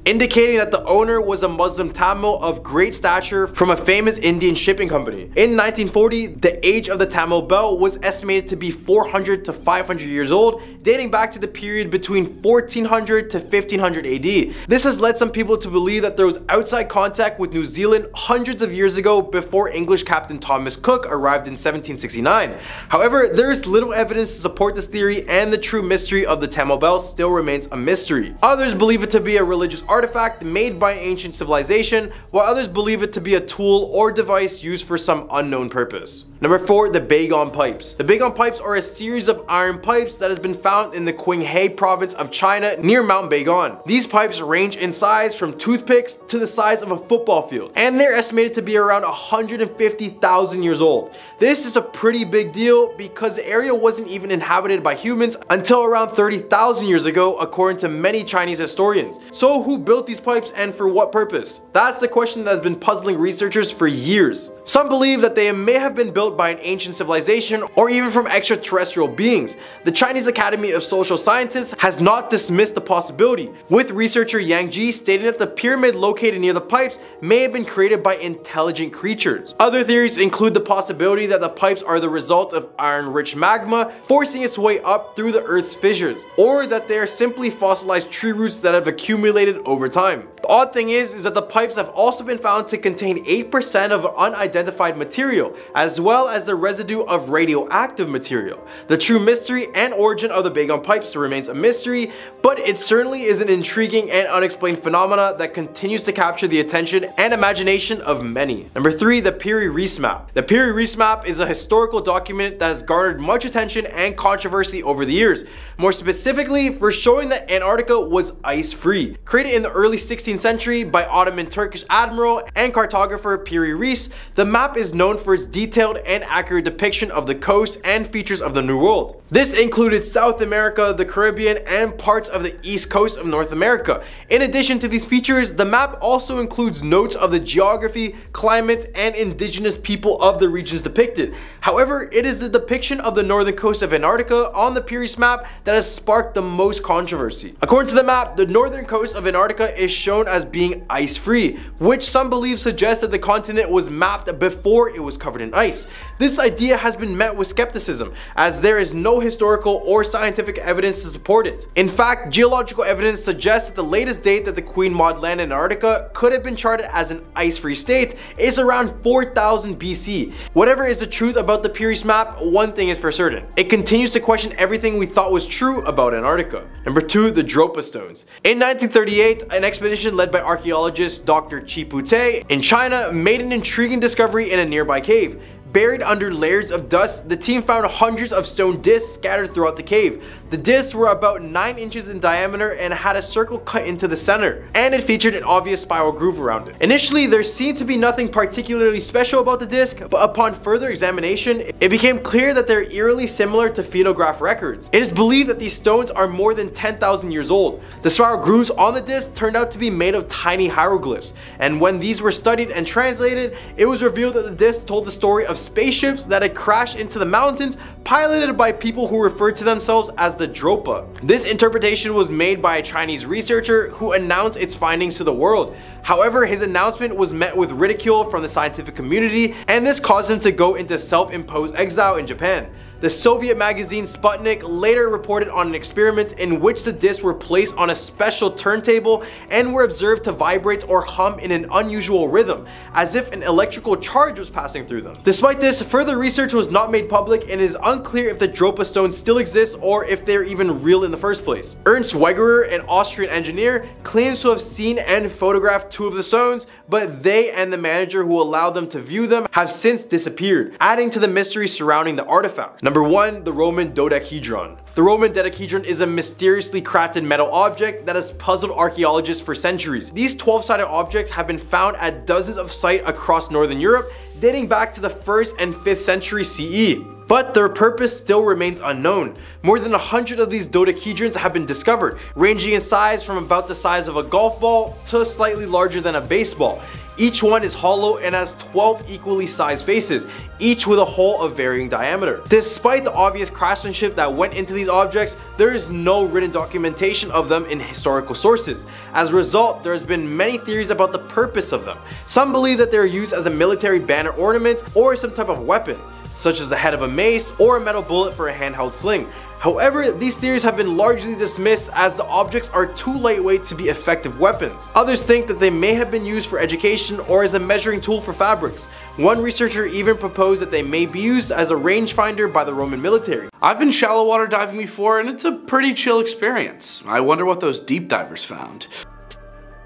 indicating that the owner was a Muslim Tamil of great stature from a famous Indian shipping company. In 1940, the age of the Tamil Bell was estimated to be 400 to 500 years old, dating back to the period between 1400 to 1500 AD. This has led some people to believe that there was outside contact with New Zealand hundreds of years ago before English Captain Thomas Cook arrived in 1769. However, there is little evidence to support this theory, and the true mystery of the Tamil Bell still remains a mystery. Others believe it to be a religious artifact made by an ancient civilization, while others believe it to be a tool or device used for some unknown purpose. Number 4. The Bagon Pipes. The Bagon Pipes are a series of iron pipes that has been found in the Qinghai province of China near Mount Bagon. These pipes range in size from toothpicks to the size of a football field, and they're estimated to be around 150,000 years old. This is a pretty big deal because the area wasn't even inhabited by humans until around 30,000 years ago, according to many Chinese historians. So who built these pipes and for what purpose? That's the question that has been puzzling researchers for years. Some believe that they may have been built by an ancient civilization or even from extraterrestrial beings. The Chinese Academy of Social Sciences has not dismissed the possibility, with researcher Yang Ji stating that the pyramid located near the pipes may have been created by intelligent creatures. Other theories include the possibility that the pipes are the result of iron-rich magma forcing its way up through the Earth's fissures, or that they are simply fossilized tree roots that have accumulated over over time. The odd thing is that the pipes have also been found to contain 8% of unidentified material, as well as the residue of radioactive material. The true mystery and origin of the Bagon Pipes remains a mystery, but it certainly is an intriguing and unexplained phenomena that continues to capture the attention and imagination of many. Number 3, the PeriReese Map. The PeriReese Map is a historical document that has garnered much attention and controversy over the years, more specifically for showing that Antarctica was ice-free. Created in the early 16th century by Ottoman Turkish admiral and cartographer PeriReese, the map is known for its detailed and accurate depiction of the coast and features of the New World. This included South America, the Caribbean, and parts of the east coast of North America. In addition to these features, the map also includes notes of the geography, climate, and indigenous people of the regions depicted. However, it is the depiction of the northern coast of Antarctica on the PeriReese map that has sparked the most controversy. According to the map, the northern coast of Antarctica is shown as being ice-free, which some believe suggests that the continent was mapped before it was covered in ice. This idea has been met with skepticism, as there is no historical or scientific evidence to support it. In fact, geological evidence suggests that the latest date that the Queen Maud land in Antarctica could have been charted as an ice-free state is around 4000 BC. Whatever is the truth about the PeriReese map, one thing is for certain: it continues to question everything we thought was true about Antarctica. Number 2, the Dropa Stones. In 1938, an expedition led by archaeologist Dr. Chipute in China made an intriguing discovery in a nearby cave. Buried under layers of dust, the team found hundreds of stone discs scattered throughout the cave. The discs were about 9 inches in diameter and had a circle cut into the center, and it featured an obvious spiral groove around it. Initially, there seemed to be nothing particularly special about the disc, but upon further examination, it became clear that they're eerily similar to phenograph records. It is believed that these stones are more than 10,000 years old. The spiral grooves on the disc turned out to be made of tiny hieroglyphs, and when these were studied and translated, it was revealed that the disc told the story of spaceships that had crashed into the mountains, piloted by people who referred to themselves as the Dropa. This interpretation was made by a Chinese researcher who announced its findings to the world. However, his announcement was met with ridicule from the scientific community, and this caused him to go into self-imposed exile in Japan. The Soviet magazine Sputnik later reported on an experiment in which the discs were placed on a special turntable and were observed to vibrate or hum in an unusual rhythm, as if an electrical charge was passing through them. Despite this, further research was not made public, and it is unclear if the Dropa stones still exist or if they're even real in the first place. Ernst Wegerer, an Austrian engineer, claims to have seen and photographed 2 of the stones, but they and the manager who allowed them to view them have since disappeared, adding to the mystery surrounding the artifact. Number 1, the Roman Dodecedron. The Roman Dodecedron is a mysteriously crafted metal object that has puzzled archaeologists for centuries. These 12-sided objects have been found at dozens of sites across northern Europe, dating back to the 1st and 5th century CE. But their purpose still remains unknown. More than 100 of these dodecahedrons have been discovered, ranging in size from about the size of a golf ball to slightly larger than a baseball. Each one is hollow and has 12 equally sized faces, each with a hole of varying diameter. Despite the obvious craftsmanship that went into these objects, there is no written documentation of them in historical sources. As a result, there has been many theories about the purpose of them. Some believe that they are used as a military banner ornament or some type of weapon, such as the head of a mace or a metal bullet for a handheld sling. However, these theories have been largely dismissed as the objects are too lightweight to be effective weapons. Others think that they may have been used for education or as a measuring tool for fabrics. One researcher even proposed that they may be used as a rangefinder by the Roman military. I've been shallow water diving before, and it's a pretty chill experience. I wonder what those deep divers found.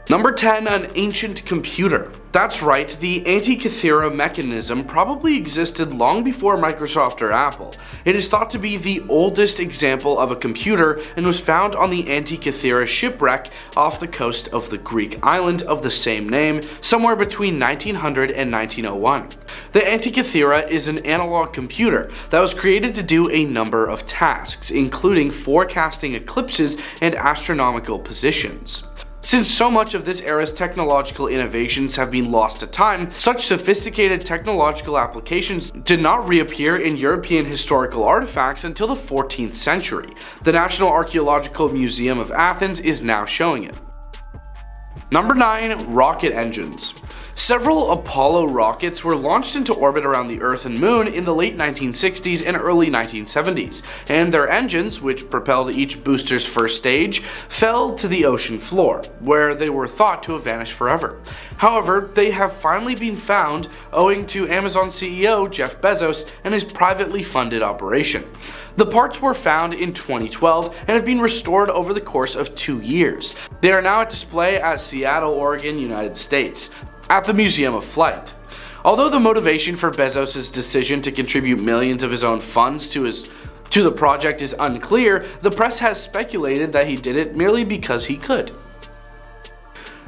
Number 10, an ancient computer. That's right, the Anticathera Mechanism probably existed long before Microsoft or Apple. It is thought to be the oldest example of a computer and was found on the Anticathera shipwreck off the coast of the Greek island of the same name, somewhere between 1900 and 1901. The Anticathera is an analog computer that was created to do a number of tasks, including forecasting eclipses and astronomical positions. Since so much of this era's technological innovations have been lost to time, such sophisticated technological applications did not reappear in European historical artifacts until the 14th century. The National Archaeological Museum of Athens is now showing it. Number 9, rocket engines. Several Apollo rockets were launched into orbit around the Earth and Moon in the late 1960s and early 1970s, and their engines, which propelled each booster's first stage, fell to the ocean floor, where they were thought to have vanished forever. However, they have finally been found owing to Amazon CEO Jeff Bezos and his privately funded operation. The parts were found in 2012 and have been restored over the course of 2 years. They are now at display at Seattle, Oregon, United States, at the Museum of Flight. Although the motivation for Bezos' decision to contribute millions of his own funds to the project is unclear, the press has speculated that he did it merely because he could.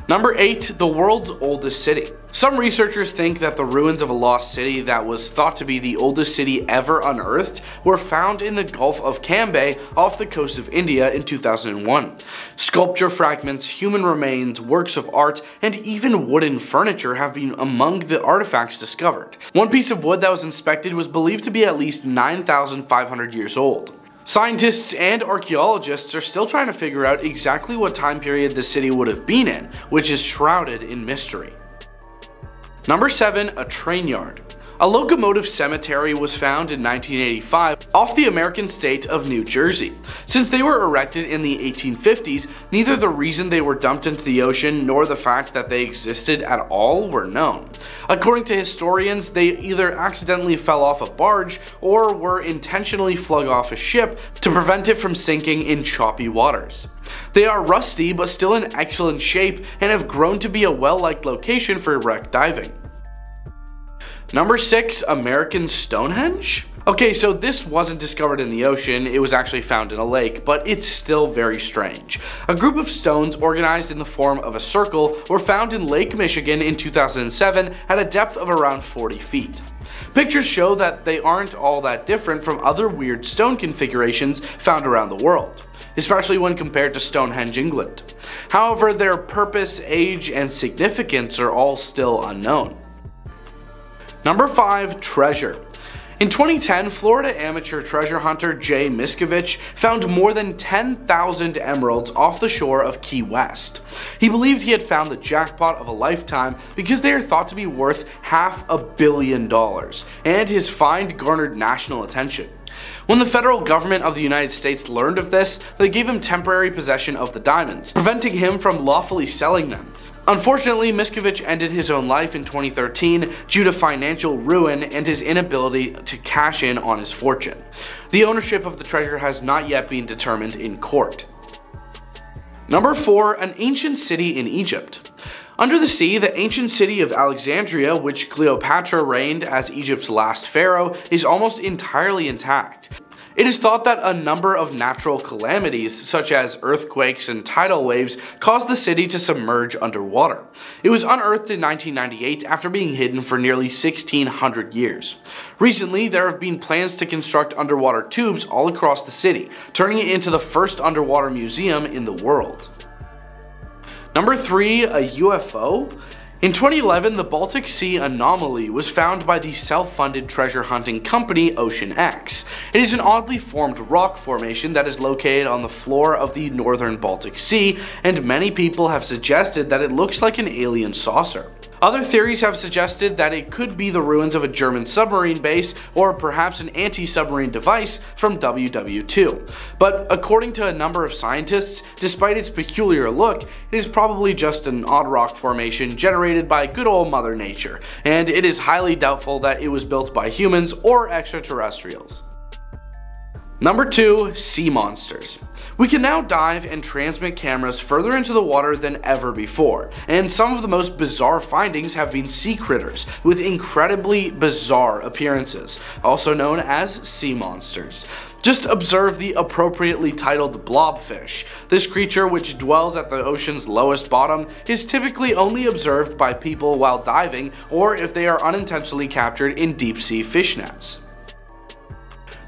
Number 8. The world's oldest city. Some researchers think that the ruins of a lost city that was thought to be the oldest city ever unearthed were found in the Gulf of Cambay off the coast of India in 2001. Sculpture fragments, human remains, works of art, and even wooden furniture have been among the artifacts discovered. One piece of wood that was inspected was believed to be at least 9,500 years old. Scientists and archaeologists are still trying to figure out exactly what time period the city would have been in, which is shrouded in mystery. Number 7. A train yard. A locomotive cemetery was found in 1985 off the American state of New Jersey. Since they were erected in the 1850s, neither the reason they were dumped into the ocean nor the fact that they existed at all were known. According to historians, they either accidentally fell off a barge or were intentionally flung off a ship to prevent it from sinking in choppy waters. They are rusty but still in excellent shape and have grown to be a well-liked location for wreck diving. Number 6. American Stonehenge? Okay, so this wasn't discovered in the ocean, it was actually found in a lake, but it's still very strange. A group of stones organized in the form of a circle were found in Lake Michigan in 2007 at a depth of around 40 feet. Pictures show that they aren't all that different from other weird stone configurations found around the world, especially when compared to Stonehenge, England. However, their purpose, age, and significance are all still unknown. Number 5. Treasure. In 2010, Florida amateur treasure hunter Jay Miskovich found more than 10,000 emeralds off the shore of Key West. He believed he had found the jackpot of a lifetime because they are thought to be worth $500 million, and his find garnered national attention. When the federal government of the United States learned of this, they gave him temporary possession of the diamonds, preventing him from lawfully selling them. Unfortunately, Miskovich ended his own life in 2013 due to financial ruin and his inability to cash in on his fortune. The ownership of the treasure has not yet been determined in court. Number 4. An ancient city in Egypt. Under the sea, the ancient city of Alexandria, which Cleopatra reigned as Egypt's last pharaoh, is almost entirely intact. It is thought that a number of natural calamities, such as earthquakes and tidal waves, caused the city to submerge underwater. It was unearthed in 1998 after being hidden for nearly 1,600 years. Recently, there have been plans to construct underwater tubes all across the city, turning it into the first underwater museum in the world. Number 3. A UFO? In 2011, the Baltic Sea anomaly was found by the self-funded treasure hunting company Ocean X. It is an oddly formed rock formation that is located on the floor of the northern Baltic Sea, and many people have suggested that it looks like an alien saucer. Other theories have suggested that it could be the ruins of a German submarine base or perhaps an anti-submarine device from WW2. But according to a number of scientists, despite its peculiar look, it is probably just an odd rock formation generated by good old Mother Nature, and it is highly doubtful that it was built by humans or extraterrestrials. Number 2. Sea monsters. We can now dive and transmit cameras further into the water than ever before, and some of the most bizarre findings have been sea critters with incredibly bizarre appearances, also known as sea monsters. Just observe the appropriately titled blobfish. This creature, which dwells at the ocean's lowest bottom, is typically only observed by people while diving or if they are unintentionally captured in deep sea fish nets.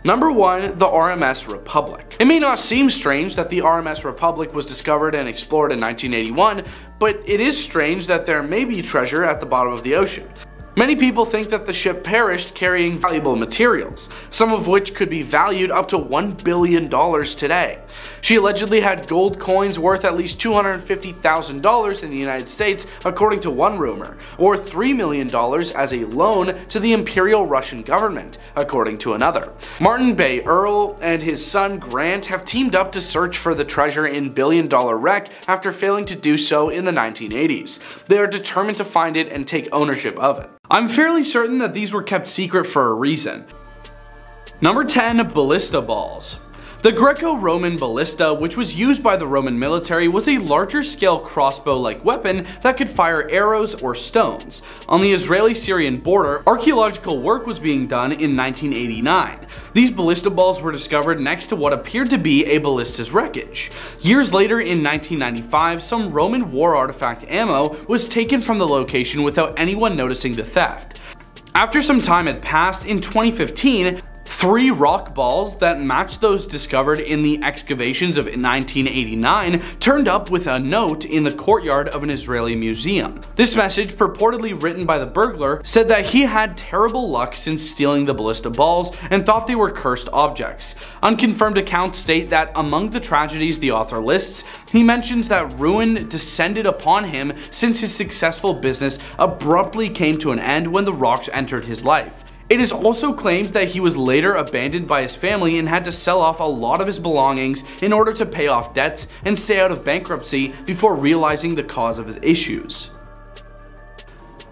Number 1. The RMS Republic. It may not seem strange that the RMS Republic was discovered and explored in 1981, but it is strange that there may be treasure at the bottom of the ocean. Many people think that the ship perished carrying valuable materials, some of which could be valued up to $1 billion today. She allegedly had gold coins worth at least $250,000 in the United States, according to one rumor, or $3 million as a loan to the Imperial Russian government, according to another. Martin Bay Earl and his son Grant have teamed up to search for the treasure in billion-dollar wreck after failing to do so in the 1980s. They are determined to find it and take ownership of it. I'm fairly certain that these were kept secret for a reason. Number 10. Ballista Balls. The Greco-Roman ballista, which was used by the Roman military, was a larger scale crossbow-like weapon that could fire arrows or stones. On the Israeli-Syrian border, archaeological work was being done in 1989. These ballista balls were discovered next to what appeared to be a ballista's wreckage. Years later, in 1995, some Roman war artifact ammo was taken from the location without anyone noticing the theft. After some time had passed, in 2015, 3 rock balls that matched those discovered in the excavations of 1989 turned up with a note in the courtyard of an Israeli museum. This message, purportedly written by the burglar, said that he had terrible luck since stealing the ballista balls and thought they were cursed objects. Unconfirmed accounts state that among the tragedies the author lists, he mentions that ruin descended upon him since his successful business abruptly came to an end when the rocks entered his life. It is also claimed that he was later abandoned by his family and had to sell off a lot of his belongings in order to pay off debts and stay out of bankruptcy before realizing the cause of his issues.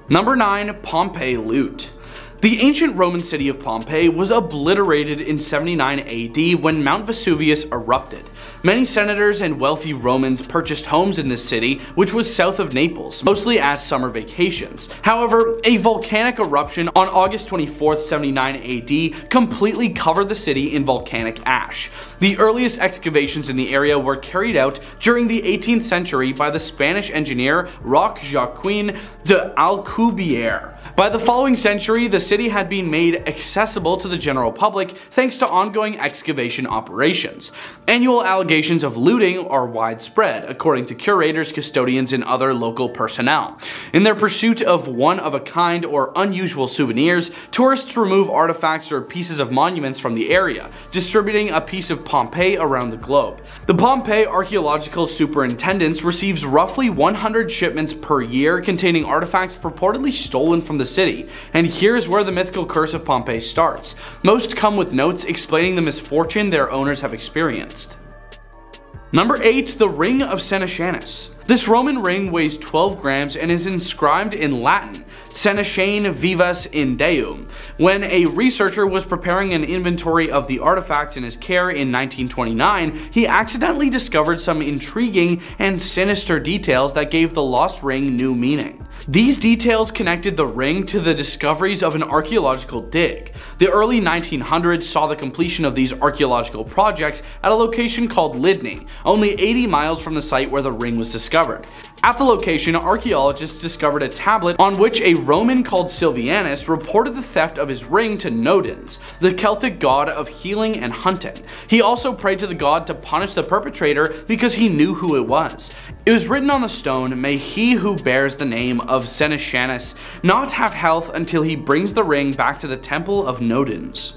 Number 9. Pompeii Loot. The ancient Roman city of Pompeii was obliterated in 79 AD when Mount Vesuvius erupted. Many senators and wealthy Romans purchased homes in this city, which was south of Naples, mostly as summer vacations. However, a volcanic eruption on August 24, 79 AD completely covered the city in volcanic ash. The earliest excavations in the area were carried out during the 18th century by the Spanish engineer Roque Joaquin de Alcubierre. By the following century, the city had been made accessible to the general public thanks to ongoing excavation operations. Annual allegations of looting are widespread, according to curators, custodians, and other local personnel. In their pursuit of one-of-a-kind or unusual souvenirs, tourists remove artifacts or pieces of monuments from the area, distributing a piece of Pompeii around the globe. The Pompeii Archaeological Superintendence receives roughly 100 shipments per year containing artifacts purportedly stolen from the city, and here's where the mythical curse of Pompeii starts. Most come with notes explaining the misfortune their owners have experienced. Number 8. The Ring of Seneshanis. This Roman ring weighs 12 grams and is inscribed in Latin, Senescane vivas in Deum. When a researcher was preparing an inventory of the artifacts in his care in 1929, he accidentally discovered some intriguing and sinister details that gave the lost ring new meaning. These details connected the ring to the discoveries of an archaeological dig. The early 1900s saw the completion of these archaeological projects at a location called Lydney, only 80 miles from the site where the ring was discovered. At the location, archaeologists discovered a tablet on which a Roman called Silvianus reported the theft of his ring to Nodens, the Celtic god of healing and hunting. He also prayed to the god to punish the perpetrator because he knew who it was. It was written on the stone, "May he who bears the name of Seneshanis not have health until he brings the ring back to the temple of Nodens."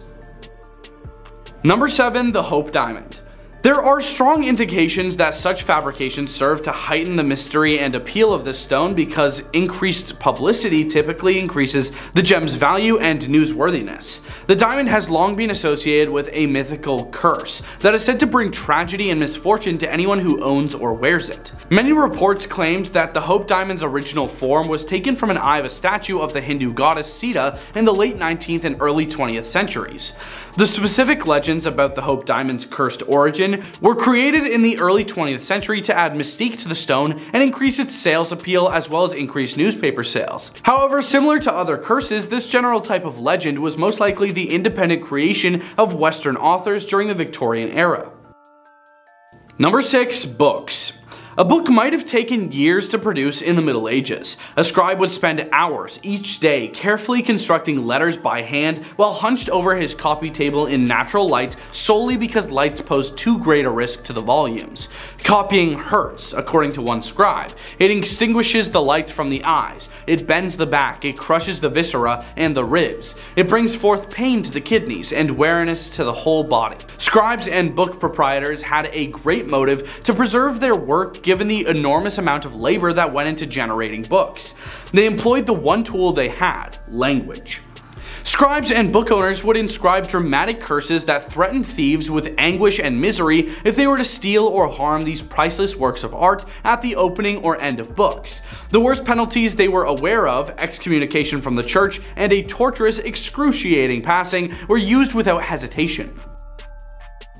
Number 7. The Hope Diamond. There are strong indications that such fabrications serve to heighten the mystery and appeal of this stone because increased publicity typically increases the gem's value and newsworthiness. The diamond has long been associated with a mythical curse that is said to bring tragedy and misfortune to anyone who owns or wears it. Many reports claimed that the Hope Diamond's original form was taken from an eye of a statue of the Hindu goddess Sita in the late 19th and early 20th centuries. The specific legends about the Hope Diamond's cursed origin were created in the early 20th century to add mystique to the stone and increase its sales appeal as well as increase newspaper sales. However, similar to other curses, this general type of legend was most likely the independent creation of Western authors during the Victorian era. Number 6. Books. A book might have taken years to produce in the Middle Ages. A scribe would spend hours each day carefully constructing letters by hand while hunched over his copy table in natural light solely because lights pose too great a risk to the volumes. Copying hurts, according to one scribe. It extinguishes the light from the eyes, it bends the back, it crushes the viscera and the ribs. It brings forth pain to the kidneys and weariness to the whole body. Scribes and book proprietors had a great motive to preserve their work given the enormous amount of labor that went into generating books. They employed the one tool they had, language. Scribes and book owners would inscribe dramatic curses that threatened thieves with anguish and misery if they were to steal or harm these priceless works of art at the opening or end of books. The worst penalties they were aware of, excommunication from the church and a torturous, excruciating passing, were used without hesitation.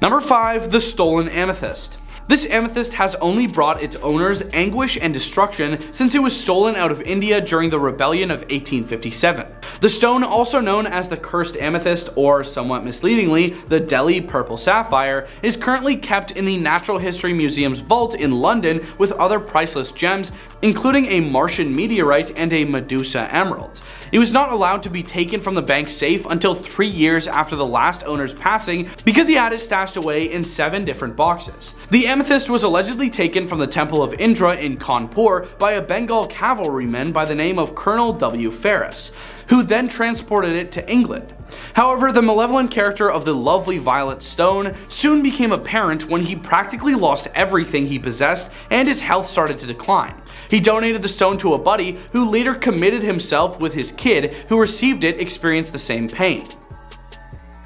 Number 5. The Stolen Amethyst. This amethyst has only brought its owners anguish and destruction since it was stolen out of India during the rebellion of 1857. The stone, also known as the cursed amethyst or, somewhat misleadingly, the Delhi purple sapphire, is currently kept in the Natural History Museum's vault in London with other priceless gems, including a Martian meteorite and a Medusa emerald. It was not allowed to be taken from the bank safe until 3 years after the last owner's passing because he had it stashed away in 7 different boxes. The amethyst was allegedly taken from the Temple of Indra in Kanpur by a Bengal cavalryman by the name of Colonel W. Ferris, who then transported it to England. However, the malevolent character of the lovely violet stone soon became apparent when he practically lost everything he possessed and his health started to decline. He donated the stone to a buddy who later committed himself with his kid who received it experienced the same pain.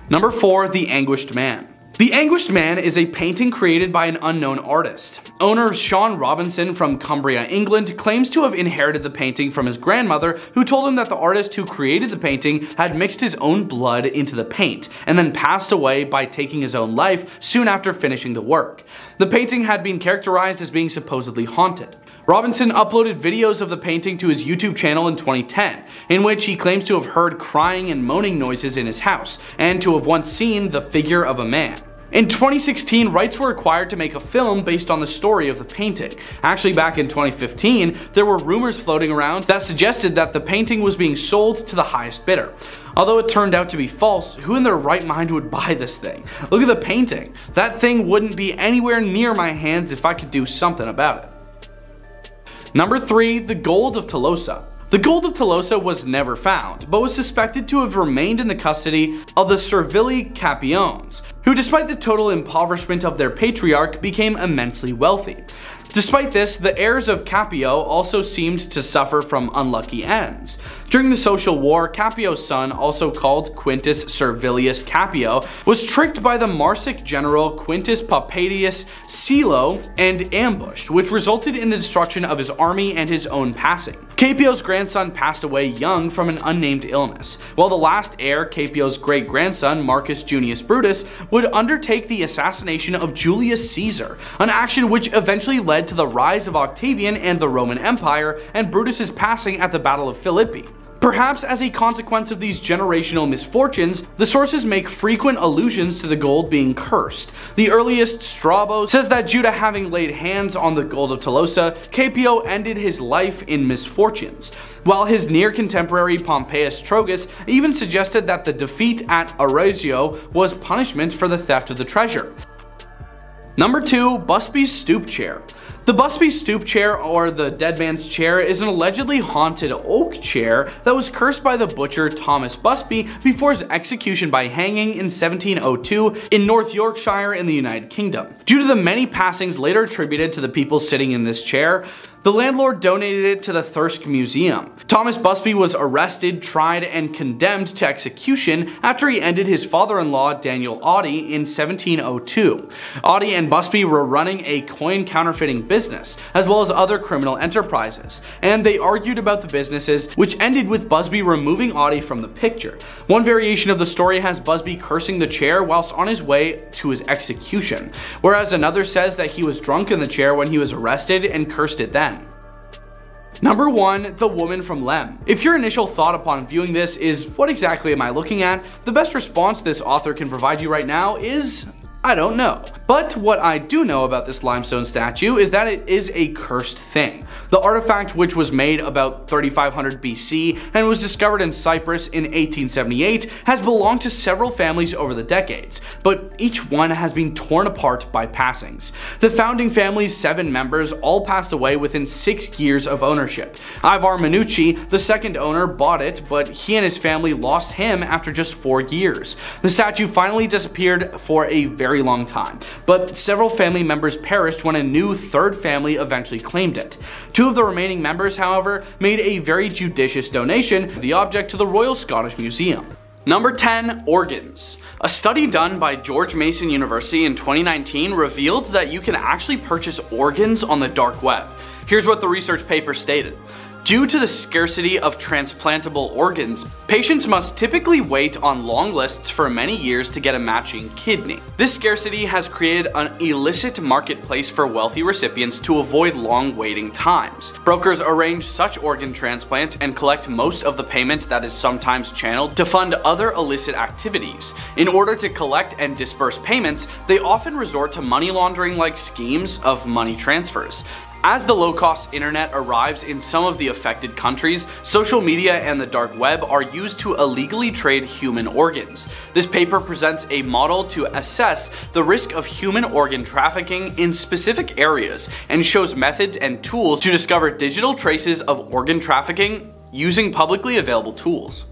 Number 4. The Anguished Man. The Anguished Man is a painting created by an unknown artist. Owner Sean Robinson from Cumbria, England, claims to have inherited the painting from his grandmother, who told him that the artist who created the painting had mixed his own blood into the paint, and then passed away by taking his own life soon after finishing the work. The painting had been characterized as being supposedly haunted. Robinson uploaded videos of the painting to his YouTube channel in 2010, in which he claims to have heard crying and moaning noises in his house, and to have once seen the figure of a man. In 2016, rights were acquired to make a film based on the story of the painting. Actually, back in 2015, there were rumors floating around that suggested that the painting was being sold to the highest bidder. Although it turned out to be false, who in their right mind would buy this thing? Look at the painting. That thing wouldn't be anywhere near my hands if I could do something about it. Number 3. The Gold of Telosa. The Gold of Telosa was never found, but was suspected to have remained in the custody of the Servili Capiones, who despite the total impoverishment of their patriarch became immensely wealthy. Despite this, the heirs of Capio also seemed to suffer from unlucky ends. During the Social War, Capio's son, also called Quintus Servilius Capio, was tricked by the Marsic general Quintus Poppaedius Silo and ambushed, which resulted in the destruction of his army and his own passing. Capio's grandson passed away young from an unnamed illness, while the last heir, Capio's great-grandson Marcus Junius Brutus, would undertake the assassination of Julius Caesar, an action which eventually led to the rise of Octavian and the Roman Empire and Brutus's passing at the Battle of Philippi. Perhaps as a consequence of these generational misfortunes, the sources make frequent allusions to the gold being cursed. The earliest, Strabo, says that due to having laid hands on the Gold of Telosa, Capio ended his life in misfortunes, while his near contemporary Pompeius Trogus even suggested that the defeat at Arezzo was punishment for the theft of the treasure. Number 2. Busby's Stoop Chair. The Busby Stoop Chair, or the Dead Man's Chair, is an allegedly haunted oak chair that was cursed by the butcher Thomas Busby before his execution by hanging in 1702 in North Yorkshire in the United Kingdom. Due to the many passings later attributed to the people sitting in this chair, the landlord donated it to the Thirsk Museum. Thomas Busby was arrested, tried, and condemned to execution after he ended his father-in-law Daniel Audie in 1702. Audie and Busby were running a coin counterfeiting business, as well as other criminal enterprises, and they argued about the businesses, which ended with Busby removing Audie from the picture. One variation of the story has Busby cursing the chair whilst on his way to his execution, whereas another says that he was drunk in the chair when he was arrested and cursed it then. Number 1. The Woman From Lem. If your initial thought upon viewing this is, what exactly am I looking at? The best response this author can provide you right now is, I don't know. But what I do know about this limestone statue is that it is a cursed thing. The artifact, which was made about 3500 BC and was discovered in Cyprus in 1878, has belonged to several families over the decades, but each one has been torn apart by passings. The founding family's 7 members all passed away within 6 years of ownership. Ivar Minucci, the second owner, bought it, but he and his family lost him after just 4 years. The statue finally disappeared for a very long time, but several family members perished when a new third family eventually claimed it. 2 of the remaining members, however, made a very judicious donation of the object to the Royal Scottish Museum. Number 10. Organs. A study done by George Mason University in 2019 revealed that you can actually purchase organs on the dark web. Here's what the research paper stated. Due to the scarcity of transplantable organs, patients must typically wait on long lists for many years to get a matching kidney. This scarcity has created an illicit marketplace for wealthy recipients to avoid long waiting times. Brokers arrange such organ transplants and collect most of the payment that is sometimes channeled to fund other illicit activities. In order to collect and disperse payments, they often resort to money laundering-like schemes of money transfers. As the low-cost internet arrives in some of the affected countries, social media and the dark web are used to illegally trade human organs. This paper presents a model to assess the risk of human organ trafficking in specific areas and shows methods and tools to discover digital traces of organ trafficking using publicly available tools.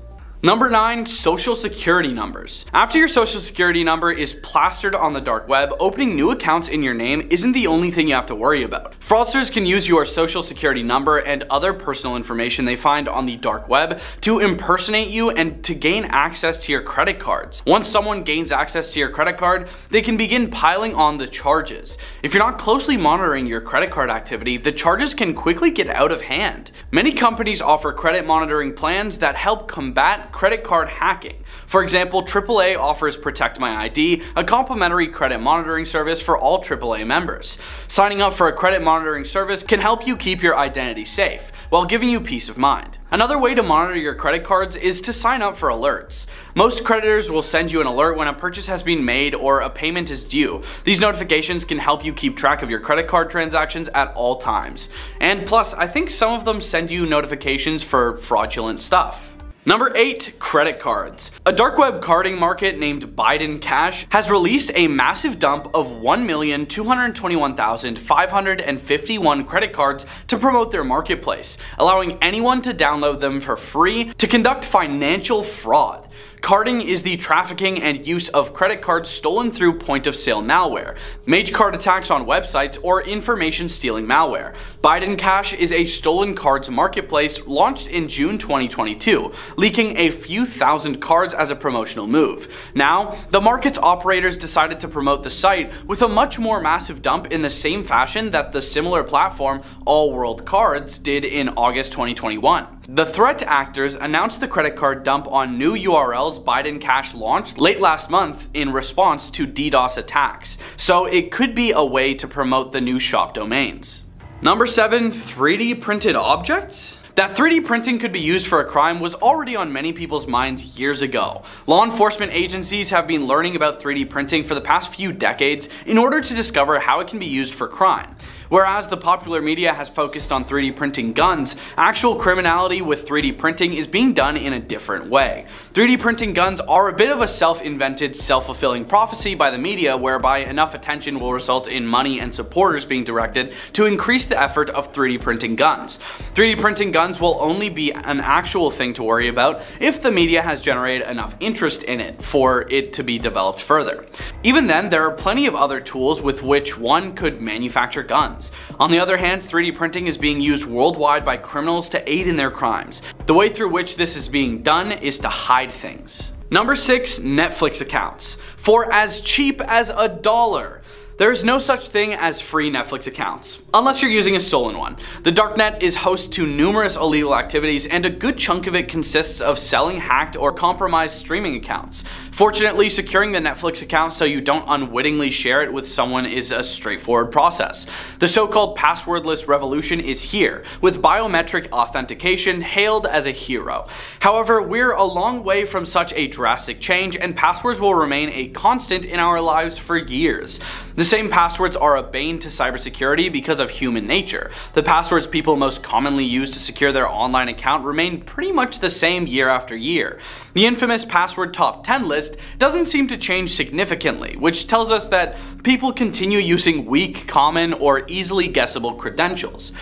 Number 9. Social security numbers. After your social security number is plastered on the dark web, opening new accounts in your name isn't the only thing you have to worry about. Fraudsters can use your social security number and other personal information they find on the dark web to impersonate you and to gain access to your credit cards. Once someone gains access to your credit card, they can begin piling on the charges. If you're not closely monitoring your credit card activity, the charges can quickly get out of hand. Many companies offer credit monitoring plans that help combat credit card hacking. For example, AAA offers Protect My ID, a complimentary credit monitoring service for all AAA members. Signing up for a credit monitoring service can help you keep your identity safe, while giving you peace of mind. Another way to monitor your credit cards is to sign up for alerts. Most creditors will send you an alert when a purchase has been made or a payment is due. These notifications can help you keep track of your credit card transactions at all times. And plus, I think some of them send you notifications for fraudulent stuff. Number 8. Credit cards. A dark web carding market named Biden Cash has released a massive dump of 1,221,551 credit cards to promote their marketplace, allowing anyone to download them for free to conduct financial fraud. Carding is the trafficking and use of credit cards stolen through point-of-sale malware, mage card attacks on websites, or information-stealing malware. Biden Cash is a stolen cards marketplace launched in June 2022, leaking a few thousand cards as a promotional move. Now, the market's operators decided to promote the site with a much more massive dump in the same fashion that the similar platform All World Cards did in August 2021. The threat actors announced the credit card dump on new URLs Biden Cash launched late last month in response to DDoS attacks, so it could be a way to promote the new shop domains. Number 7. 3D printed objects? That 3D printing could be used for a crime was already on many people's minds years ago. Law enforcement agencies have been learning about 3D printing for the past few decades in order to discover how it can be used for crime. Whereas the popular media has focused on 3D printing guns, actual criminality with 3D printing is being done in a different way. 3D printing guns are a bit of a self-invented, self-fulfilling prophecy by the media whereby enough attention will result in money and supporters being directed to increase the effort of 3D printing guns. 3D printing guns will only be an actual thing to worry about if the media has generated enough interest in it for it to be developed further. Even then, there are plenty of other tools with which one could manufacture guns. On the other hand, 3D printing is being used worldwide by criminals to aid in their crimes. The way through which this is being done is to hide things. Number 6. Netflix accounts. For as cheap as $1. There is no such thing as free Netflix accounts, unless you're using a stolen one. The darknet is host to numerous illegal activities, and a good chunk of it consists of selling hacked or compromised streaming accounts. Fortunately, securing the Netflix account so you don't unwittingly share it with someone is a straightforward process. The so-called passwordless revolution is here, with biometric authentication hailed as a hero. However, we're a long way from such a drastic change, and passwords will remain a constant in our lives for years. The same passwords are a bane to cybersecurity because of human nature. The passwords people most commonly use to secure their online account remain pretty much the same year after year. The infamous password top 10 list doesn't seem to change significantly, which tells us that people continue using weak, common, or easily guessable credentials.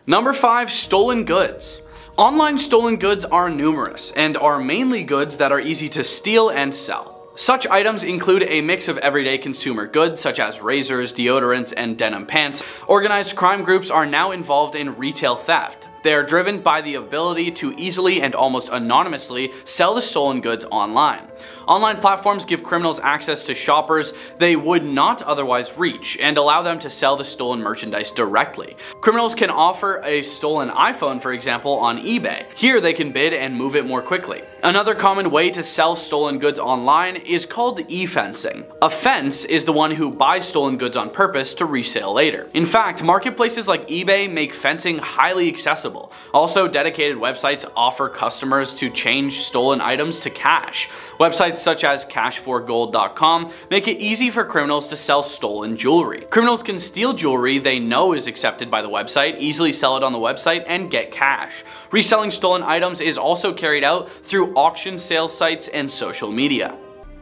Number 5. Stolen goods. Online stolen goods are numerous, and are mainly goods that are easy to steal and sell. Such items include a mix of everyday consumer goods such as razors, deodorants, and denim pants. Organized crime groups are now involved in retail theft. They are driven by the ability to easily and almost anonymously sell the stolen goods online. Online platforms give criminals access to shoppers they would not otherwise reach, and allow them to sell the stolen merchandise directly. Criminals can offer a stolen iPhone, for example, on eBay. Here they can bid and move it more quickly. Another common way to sell stolen goods online is called e-fencing. A fence is the one who buys stolen goods on purpose to resale later. In fact, marketplaces like eBay make fencing highly accessible. Also, dedicated websites offer customers to change stolen items to cash. Websites such as cash4gold.com make it easy for criminals to sell stolen jewelry. Criminals can steal jewelry they know is accepted by the website, easily sell it on the website, and get cash. Reselling stolen items is also carried out through auction sales sites and social media.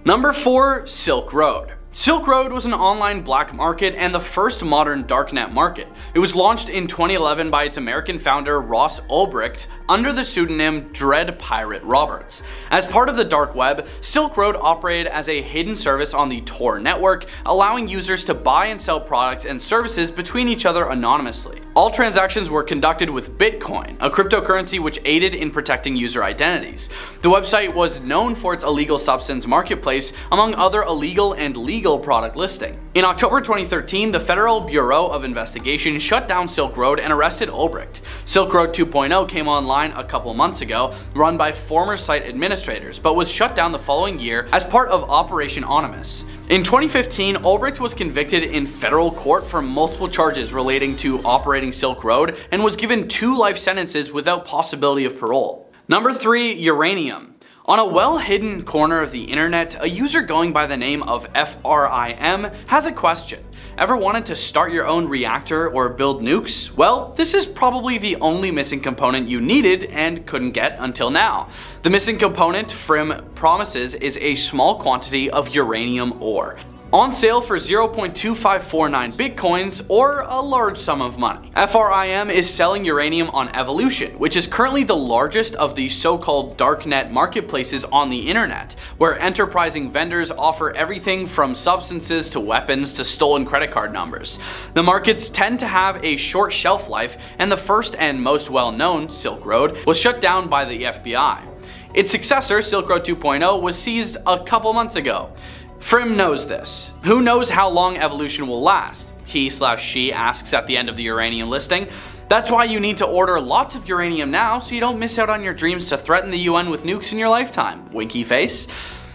Number 4. Silk Road. Silk Road was an online black market and the first modern darknet market. It was launched in 2011 by its American founder Ross Ulbricht under the pseudonym Dread Pirate Roberts. As part of the dark web, Silk Road operated as a hidden service on the Tor network, allowing users to buy and sell products and services between each other anonymously. All transactions were conducted with Bitcoin, a cryptocurrency which aided in protecting user identities. The website was known for its illegal substance marketplace, among other illegal and legal product listing. In October 2013, the Federal Bureau of Investigation shut down Silk Road and arrested Ulbricht. Silk Road 2.0 came online a couple months ago, run by former site administrators, but was shut down the following year as part of Operation Onimus. In 2015, Ulbricht was convicted in federal court for multiple charges relating to operating Silk Road and was given 2 life sentences without possibility of parole. Number 3. Uranium. On a well-hidden corner of the internet, a user going by the name of FRIM has a question. Ever wanted to start your own reactor or build nukes? Well, this is probably the only missing component you needed and couldn't get until now. The missing component FRIM promises is a small quantity of uranium ore. On sale for 0.2549 bitcoins or a large sum of money. FRIM is selling uranium on Evolution, which is currently the largest of the so-called darknet marketplaces on the internet, where enterprising vendors offer everything from substances to weapons to stolen credit card numbers. The markets tend to have a short shelf life, and the first and most well-known, Silk Road, was shut down by the FBI. Its successor, Silk Road 2.0, was seized a couple months ago. FRIM knows this. Who knows how long Evolution will last? He/she asks at the end of the uranium listing. That's why you need to order lots of uranium now so you don't miss out on your dreams to threaten the UN with nukes in your lifetime. Winky face.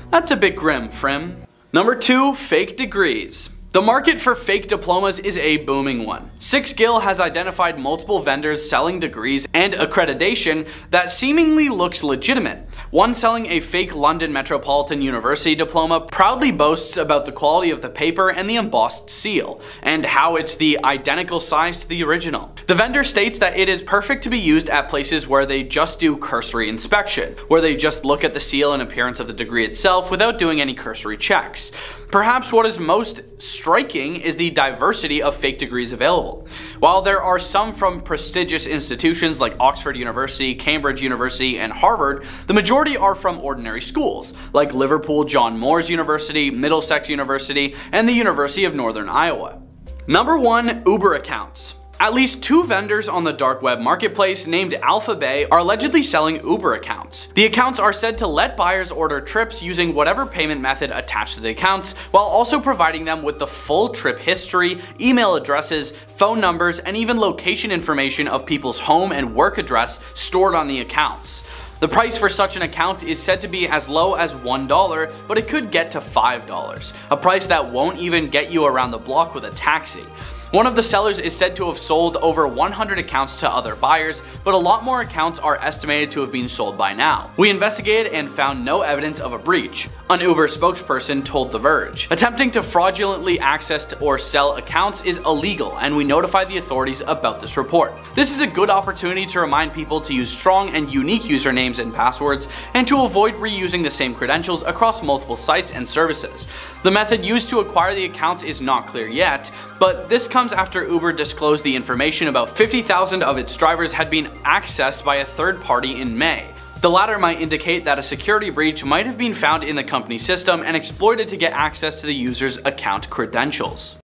That's a bit grim, FRIM. Number 2. Fake degrees. The market for fake diplomas is a booming one. 6Gill has identified multiple vendors selling degrees and accreditation that seemingly looks legitimate. One selling a fake London Metropolitan University diploma proudly boasts about the quality of the paper and the embossed seal, and how it's the identical size to the original. The vendor states that it is perfect to be used at places where they just do cursory inspection, where they just look at the seal and appearance of the degree itself without doing any cursory checks. Perhaps what is most striking is the diversity of fake degrees available. While there are some from prestigious institutions like Oxford University, Cambridge University, and Harvard, the majority are from ordinary schools, like Liverpool John Moores University, Middlesex University, and the University of Northern Iowa. Number 1. Uber accounts. At least 2 vendors on the dark web marketplace named Alphabay are allegedly selling Uber accounts. The accounts are said to let buyers order trips using whatever payment method attached to the accounts, while also providing them with the full trip history, email addresses, phone numbers, and even location information of people's home and work address stored on the accounts. The price for such an account is said to be as low as $1, but it could get to $5, a price that won't even get you around the block with a taxi. One of the sellers is said to have sold over 100 accounts to other buyers, but a lot more accounts are estimated to have been sold by now. We investigated and found no evidence of a breach, an Uber spokesperson told The Verge. Attempting to fraudulently access or sell accounts is illegal, and we notified the authorities about this report. This is a good opportunity to remind people to use strong and unique usernames and passwords, and to avoid reusing the same credentials across multiple sites and services. The method used to acquire the accounts is not clear yet, but this comes after Uber disclosed the information about 50,000 of its drivers had been accessed by a third party in May. The latter might indicate that a security breach might have been found in the company system and exploited to get access to the user's account credentials.